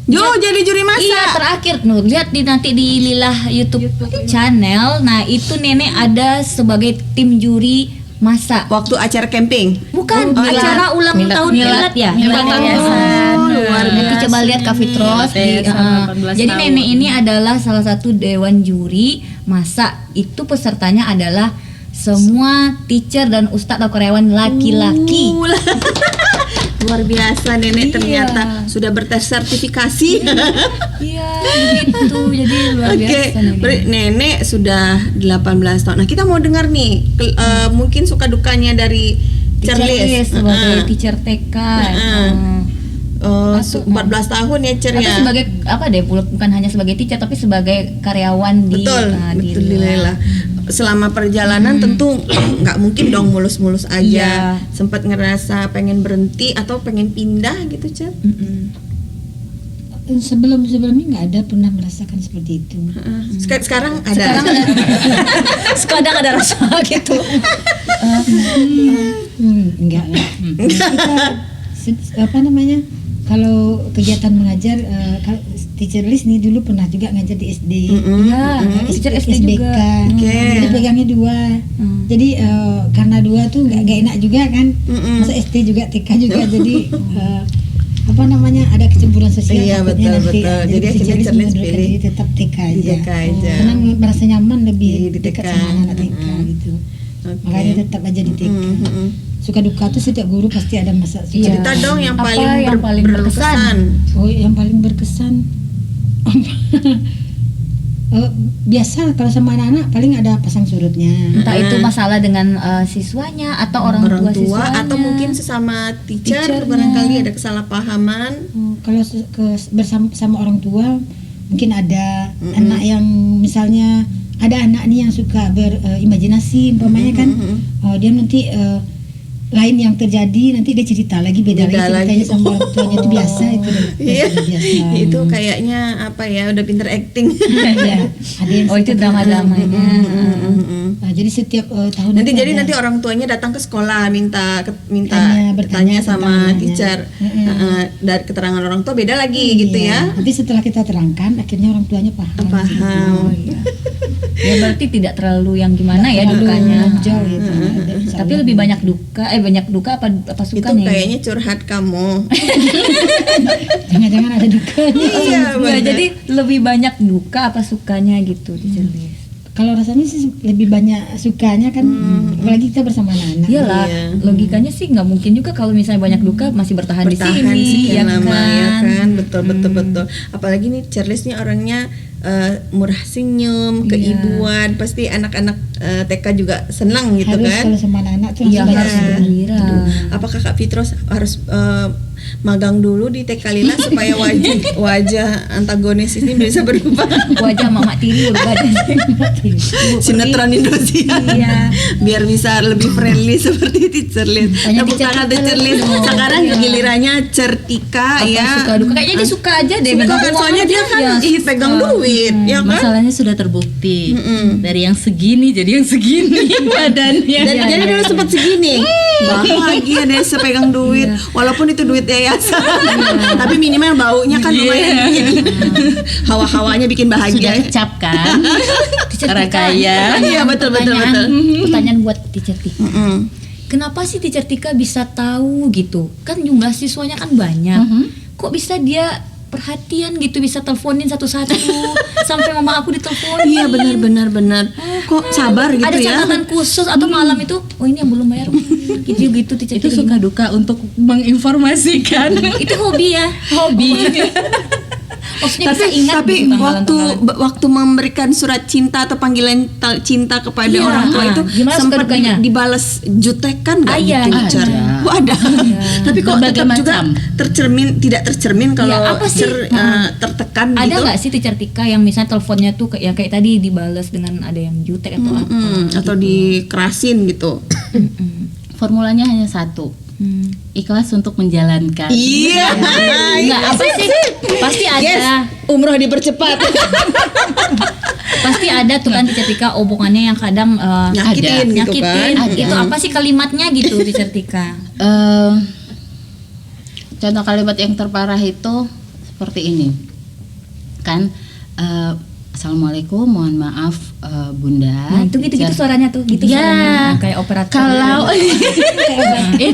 Yo, jadi juri masak. Iya, terakhir lihat nanti di Lilah YouTube channel. Nah, itu nenek ada sebagai tim juri masak. Waktu acara camping. Bukan, Milad. acara ulang tahun Milad ya. Milad yayasan. Luar biasa. Coba lihat Kak Fitros di, Yayasan 18 jadi tahun. nenek ini adalah salah satu dewan juri masak. Itu pesertanya adalah semua teacher dan ustadz atau karyawan laki-laki. Luar biasa nenek ternyata sudah bersertifikasi. Iya, begitu. Jadi luar Oke, biasa nenek. nenek sudah 18 tahun. Nah, kita mau dengar nih mungkin suka dukanya dari Teacher Liz sebagai teacher TK. 14 tahun ya Cer Atau ya. sebagai apa deh, bukan hanya sebagai teacher tapi sebagai karyawan di Betul, di betul Lila. Selama perjalanan tentu nggak mungkin dong mulus-mulus aja. Iya. Sempat ngerasa pengen berhenti atau pengen pindah gitu Cer. Sebelumnya nggak ada pernah merasakan seperti itu. Sekarang ada. Sekarang kadang ada rasa gitu. Enggak lah. Apa namanya? Kalau kegiatan mengajar, teacher Liz nih dulu pernah juga ngajar di SD. Iya, teacher SD juga. Oke. Jadi pegangnya 2. Jadi karena 2 tuh nggak enak juga kan. Masa SD juga TK juga jadi apa namanya ada kecemburuan sosial. Iya, takutnya betul. nanti, Jadi akhirnya teacher Liz Liz mengundurkan pilih diri tetap TK di aja. TK aja. Karena merasa nyaman lebih Di dekat TK. sama anak TK gitu. Oke. Makanya tetap aja di TK. Suka duka tuh setiap guru pasti ada masa suka Iya. Cerita dong yang Apa paling, yang paling berkesan? Oh, yang paling berkesan biasa kalau sama anak-anak paling ada pasang surutnya. Entah itu masalah dengan siswanya atau orang tua siswanya. atau mungkin sesama teacher Teachernya. barangkali ada kesalahpahaman. Kalau bersama sama orang tua mungkin ada anak yang misalnya ada anak nih yang suka berimajinasi umpamanya kan dia nanti lain yang terjadi nanti dia cerita lagi beda Beda lagi ceritanya lagi. sama orang tuanya itu biasa itu Iya. biasa. Itu kayaknya apa ya, udah pinter acting. Iya, ada yang Oh, itu seperti drama-dramanya. Nah, jadi setiap tahun Nanti itu jadi ada. nanti orang tuanya datang ke sekolah minta Bertanya bertanya sama tentang teacher. Dari keterangan orang tua beda lagi gitu Iya. ya. Nanti setelah kita terangkan akhirnya orang tuanya paham. Paham. Ya berarti tidak terlalu yang gimana ya Terlalu dukanya. menonjol gitu. Tapi lebih banyak duka apa Itu sukanya? kayaknya curhat kamu. Jangan-jangan ada dukanya. Iya, Ya, benar. jadi lebih banyak duka apa sukanya gitu teacher Liz. Kalau rasanya sih lebih banyak sukanya kan, apalagi kita bersama anak-anak. Iyalah, Iya. logikanya sih nggak mungkin juga kalau misalnya banyak duka masih bertahan, Bertahan di sini, sekian ya lama kan? ya kan, betul. Apalagi nih Charles nih orangnya murah senyum, Iya. keibuan, pasti anak-anak TK juga senang gitu Harus kan. kalau sama anak-anak tuh Iya, harus harus banyak gembira. Apakah Kak Fitros harus magang dulu di TK Lila supaya wajah antagonis ini bisa berubah? Wajah mama tiri berubah jadi Sinetron Indosiar. Iya. Biar bisa lebih friendly seperti Teacher Liz. Tanya Tepuk Teacher tangan Tika Teacher Liz. dulu. Sekarang Iya. gilirannya Certika Apa ya. suka duka kayaknya dia suka aja deh Suka megang kan, uang soalnya dia aja. kan Ya, pegang duit, ya kan? Masalahnya sudah terbukti dari yang segini jadi yang segini badannya. Dan jadi dulu sempat segini. Bahagia deh sepegang duit, walaupun itu duit yayasan. Tapi minimal baunya kan lumayan bikin hawa-hawanya bikin Sudah bahagia. kecap kan? Teacher Orang Tika, kaya. Iya betul. Pertanyaan buat teacher Tika. Kenapa sih teacher Tika bisa tahu gitu? Kan jumlah siswanya kan banyak. Kok bisa dia perhatian gitu, bisa teleponin satu-satu sampai mama aku ditelepon. Iya benar. Kok sabar gitu Ada ya? catatan khusus atau malam itu, oh ini yang belum bayar. Gitu teacher Itu Tika. suka duka untuk menginformasikan. Itu hobi ya. Hobi. Maksudnya bisa ingat Tapi gitu tanggalan-tanggalan. waktu memberikan surat cinta atau panggilan cinta kepada Iya, orang tua itu gimana suka sempat dukanya? dibalas jutekan nggak Iya, gitu teacher? ada. Oh, ada. Tapi kok Berbagai tetap juga macam. tidak tercermin kalau Iya, apa sih? tertekan Ada gitu. nggak sih teacher Tika yang misalnya teleponnya tuh kayak tadi dibalas dengan ada yang jutek atau apa? Atau dikerasin gitu. Formulanya hanya satu. Ikhlas untuk menjalankan. Iya. Enggak, apa sih? Pasti ada. Yes, umroh dipercepat. Pasti ada tuh kan teacher Tika omongannya yang kadang Nyakitin gitu nyakitin. kan. Itu apa sih kalimatnya gitu teacher Tika? Contoh kalimat yang terparah itu seperti ini kan, Assalamualaikum, mohon maaf Bunda. Nah, itu gitu Teacher- suaranya tuh, gitu Ya. suaranya kayak operator. Kalau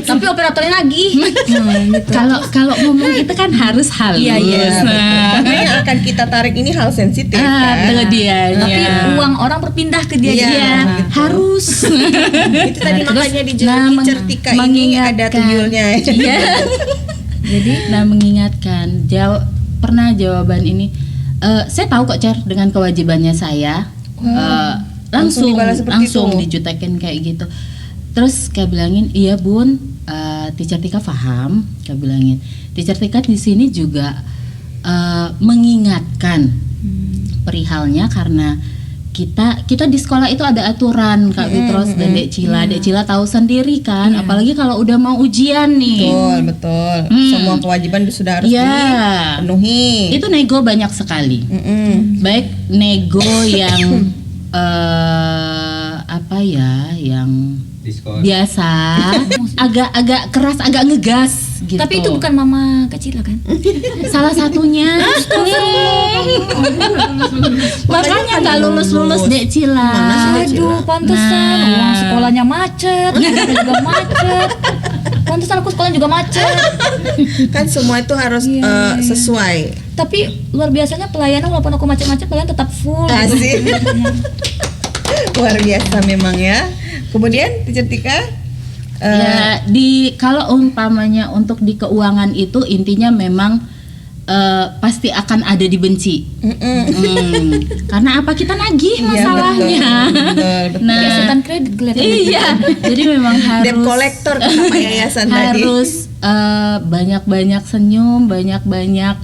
Tapi operatornya lagi. Gitu. kalau ngomong itu kan harus halus. Iya, iya. Nah, Karena yang akan kita tarik ini hal sensitif kan. kelebihannya. Tapi uang orang berpindah ke dia. Iya. Iya. Harus. Itu tadi makanya di nah, Teacher Tika ini ada mengingatkan. tuyulnya. Iya. Jadi mengingatkan pernah jawaban ini, saya tahu kok Cer dengan kewajibannya saya. Langsung Langsung dibalas seperti itu. dijutekin kayak gitu. Terus kayak bilangin, iya Bun, Teacher Tika paham. Kayak bilangin, Teacher Tika di sini juga mengingatkan perihalnya karena kita di sekolah itu ada aturan Kak Fitros dan Dek Cila. Dek Cila tahu sendiri kan, apalagi kalau udah mau ujian nih. Betul. Semua kewajiban sudah harus Ya. dipenuhi. Itu nego banyak sekali. Baik nego yang yang Di sekolah. biasa, agak keras, agak ngegas gitu. Tapi itu bukan mama kecil kan? salah satunya. Makanya nggak lulus Dek Cila. Aduh, pantesan. Nah. Uang sekolahnya macet, kita juga macet. Pantesan aku sekolah juga macet. Kan semua itu harus Iya. sesuai. Tapi luar biasanya pelayanan walaupun aku macet-macet pelayanan tetap full. Asik. Luar biasa memang ya. Kemudian Teacher Tika Ya, kalau umpamanya untuk di keuangan itu intinya memang pasti akan ada dibenci. Karena apa, kita nagih masalahnya. betul. Nah, Kayak setan kredit kelihatan. iya. Jadi memang harus Debt collector kenapa yayasan tadi? harus banyak-banyak senyum, banyak-banyak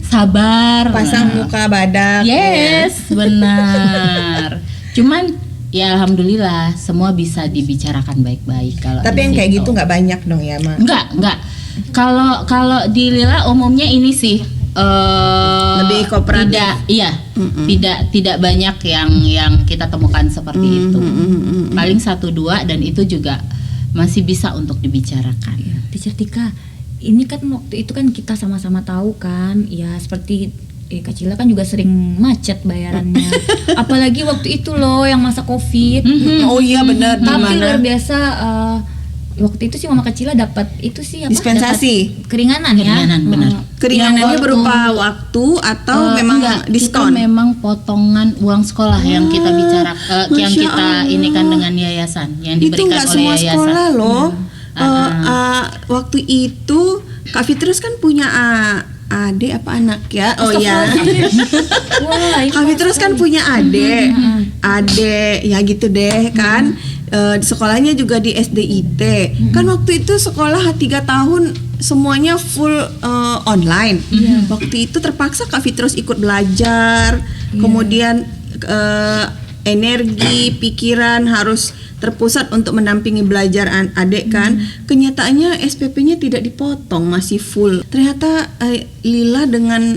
sabar. Pasang muka badak. Yes, benar. Cuman ya alhamdulillah semua bisa dibicarakan baik-baik kalau. Tapi di yang kayak situ. gitu nggak banyak dong ya, Ma? Enggak. Kalau di Lila umumnya ini sih Lebih kooperatif. Tidak banyak yang kita temukan seperti itu. Paling 1-2 dan itu juga masih bisa untuk dibicarakan. Teacher Tika, ini kan waktu itu kan kita sama-sama tahu kan, ya seperti Kak Cila kan juga sering macet bayarannya. Apalagi waktu itu loh yang masa Covid. Oh iya benar, di Tapi mana? luar biasa waktu itu sih Mama Kak Cila dapat itu sih apa? Dispensasi. Dapat keringanan ya. Keringanan, benar. Keringanannya Yang berupa waktu atau memang enggak, diskon? Itu memang potongan uang sekolah yang kita bicara, yang Masya kita Allah. ini kan dengan yayasan yang Itu diberikan nggak oleh semua yayasan. sekolah loh. Iya. Waktu itu Kak Fitrus kan punya adik apa anak ya? Oh ya. Wah, itu Kak Fitrus kan punya adik, ya gitu deh kan. Di sekolahnya juga di SDIT. Kan waktu itu sekolah 3 tahun semuanya full online. Waktu itu terpaksa Kak Fitrus ikut belajar, kemudian energi, pikiran harus terpusat untuk mendampingi belajar adik kan. Kenyataannya SPP-nya tidak dipotong, masih full. Ternyata Lila dengan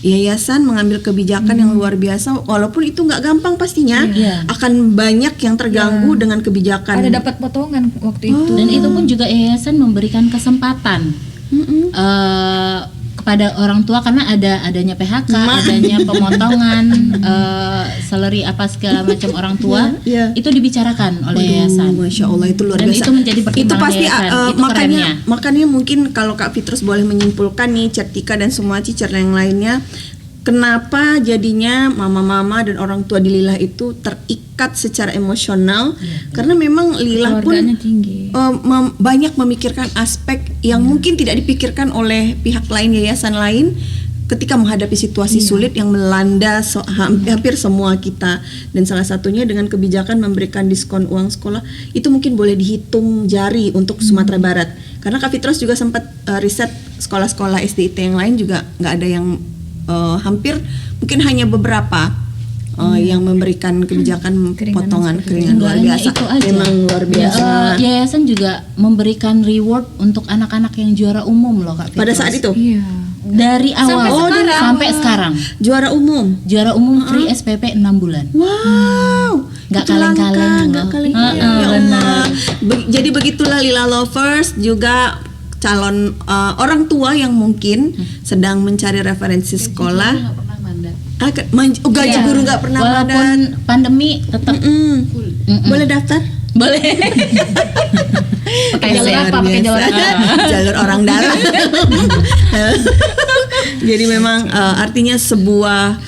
yayasan mengambil kebijakan yang luar biasa, walaupun itu nggak gampang pastinya, akan banyak yang terganggu dengan kebijakan. ada dapat potongan waktu itu. Dan itu pun juga yayasan memberikan kesempatan kepada orang tua karena adanya PHK, adanya pemotongan salary apa segala macam orang tua, Iya. itu dibicarakan oleh yayasan. Masya Allah, itu luar Dan biasa. itu menjadi Itu pertimbangan pasti yayasan. Itu kerennya. makanya mungkin kalau Kak Fitrus boleh menyimpulkan nih, Certika dan semua teacher yang lainnya, kenapa jadinya mama-mama dan orang tua di Lila itu terikat secara emosional? Karena memang Lila pun Keluarganya tinggi. banyak memikirkan aspek yang mungkin tidak dipikirkan oleh pihak lain, yayasan lain, ketika menghadapi situasi sulit yang melanda hampir semua kita. Dan salah satunya dengan kebijakan memberikan diskon uang sekolah, itu mungkin boleh dihitung jari untuk Sumatera Barat. Karena Kak Fitrus juga sempat riset sekolah-sekolah SDIT yang lain juga nggak ada yang hampir, mungkin hanya beberapa yang memberikan kebijakan potongan keringan luar Nggak hanya biasa. itu aja. Memang luar biasa. Yayasan juga memberikan reward untuk anak-anak yang juara umum loh Kak Fitrus. Pada saat itu Iya. Dari awal sampai sekarang. juara umum. Juara umum free SPP 6 bulan. Wow, Nggak itu langka, kaleng-kaleng nggak loh. kaleng-kaleng. Ya Allah. Jadi begitulah Lila Lovers juga calon orang tua yang mungkin sedang mencari referensi sekolah. Gaji guru nggak pernah mandat. Walaupun pandemi tetap Boleh daftar? boleh. Pakai jalur apa? Pakai jalur apa? Jalur orang dalam. Jadi memang artinya sebuah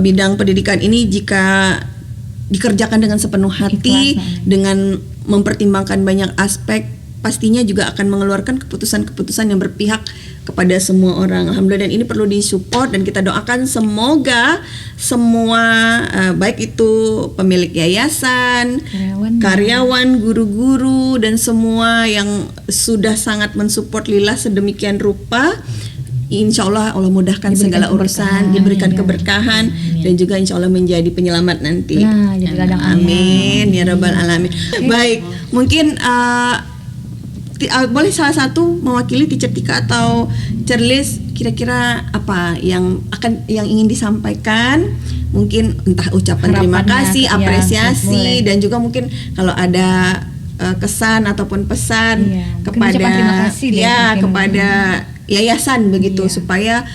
bidang pendidikan ini jika dikerjakan dengan sepenuh hati, dengan mempertimbangkan banyak aspek, pastinya juga akan mengeluarkan keputusan-keputusan yang berpihak kepada semua orang. Alhamdulillah, dan ini perlu disupport, dan kita doakan semoga semua baik itu pemilik yayasan, karyawan, guru-guru, dan semua yang sudah sangat mensupport Lila sedemikian rupa, insya Allah Allah mudahkan segala urusan, diberikan keberkahan, dan juga insya Allah menjadi penyelamat nanti. Nah, jadi ladang Amin ya rabbal alamin. Baik, mungkin boleh salah satu mewakili Teacher Tika atau Cerlis, kira-kira apa yang ingin disampaikan? Mungkin entah ucapan terima Harapannya, kasih, ya, apresiasi, boleh. dan juga mungkin kalau ada kesan ataupun pesan Iya, mungkin kepada ucapan terima kasih deh, mungkin. kepada yayasan begitu, supaya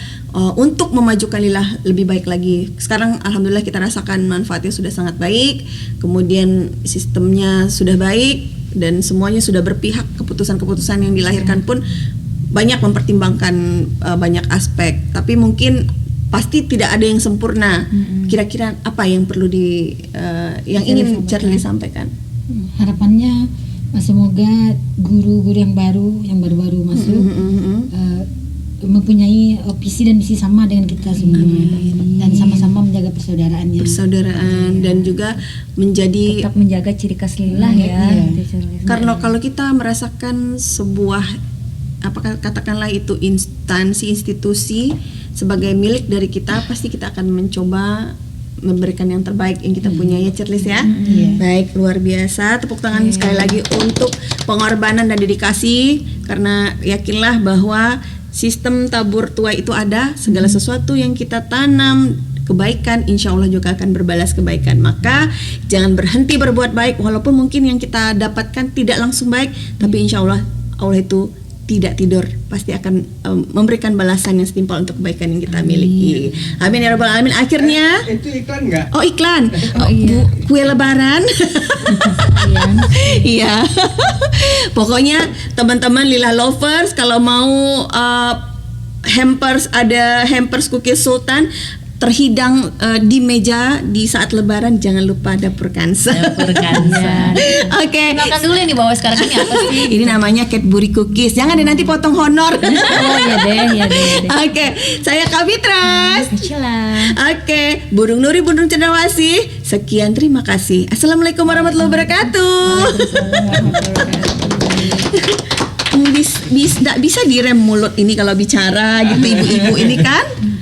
untuk memajukan Lila lebih baik lagi. Sekarang alhamdulillah kita rasakan manfaatnya sudah sangat baik, kemudian sistemnya sudah baik, dan semuanya sudah berpihak. Keputusan-keputusan yang dilahirkan pun banyak mempertimbangkan banyak aspek, tapi mungkin pasti tidak ada yang sempurna. Kira-kira apa yang perlu yang ingin Charlie sampaikan? Harapannya semoga guru-guru yang baru-baru masuk mempunyai visi dan misi sama dengan kita semua, dan sama-sama menjaga persaudaraan dan juga menjadi, tetap menjaga ciri khas Lila ya. Teacher Liz. karena kalau kita merasakan sebuah katakanlah itu instansi, institusi sebagai milik dari kita, pasti kita akan mencoba memberikan yang terbaik yang kita punya ya, Cerlis ya. Baik, luar biasa. Tepuk tangan sekali lagi untuk pengorbanan dan dedikasi, karena yakinlah bahwa sistem tabur tuai itu ada, segala sesuatu yang kita tanam kebaikan, insya Allah juga akan berbalas kebaikan. Maka jangan berhenti berbuat baik, walaupun mungkin yang kita dapatkan tidak langsung baik, tapi insya Allah itu tidak tidur pasti akan memberikan balasan yang setimpal untuk kebaikan yang kita miliki. Amin ya rabbal alamin. Akhirnya Itu iklan nggak? oh iklan. Kue lebaran. Iya. Pokoknya teman-teman Lila Lovers kalau mau hampers, ada hampers cookies Sultan terhidang di meja di saat lebaran, jangan lupa dapur Kansa. Dapur Kansa. Oke. Kenalkan dulu yang di bawah sekarang ini apa sih? Ini namanya Cadbury Cookies. Jangan deh nanti potong honor. Oh ya deh. Oke, saya Kavitras. Cila. Oke, Burung Nuri, Burung Cendrawasih. Sekian, terima kasih. Assalamualaikum warahmatullahi wabarakatuh. Bisa direm mulut ini kalau bicara gitu ibu-ibu ini kan.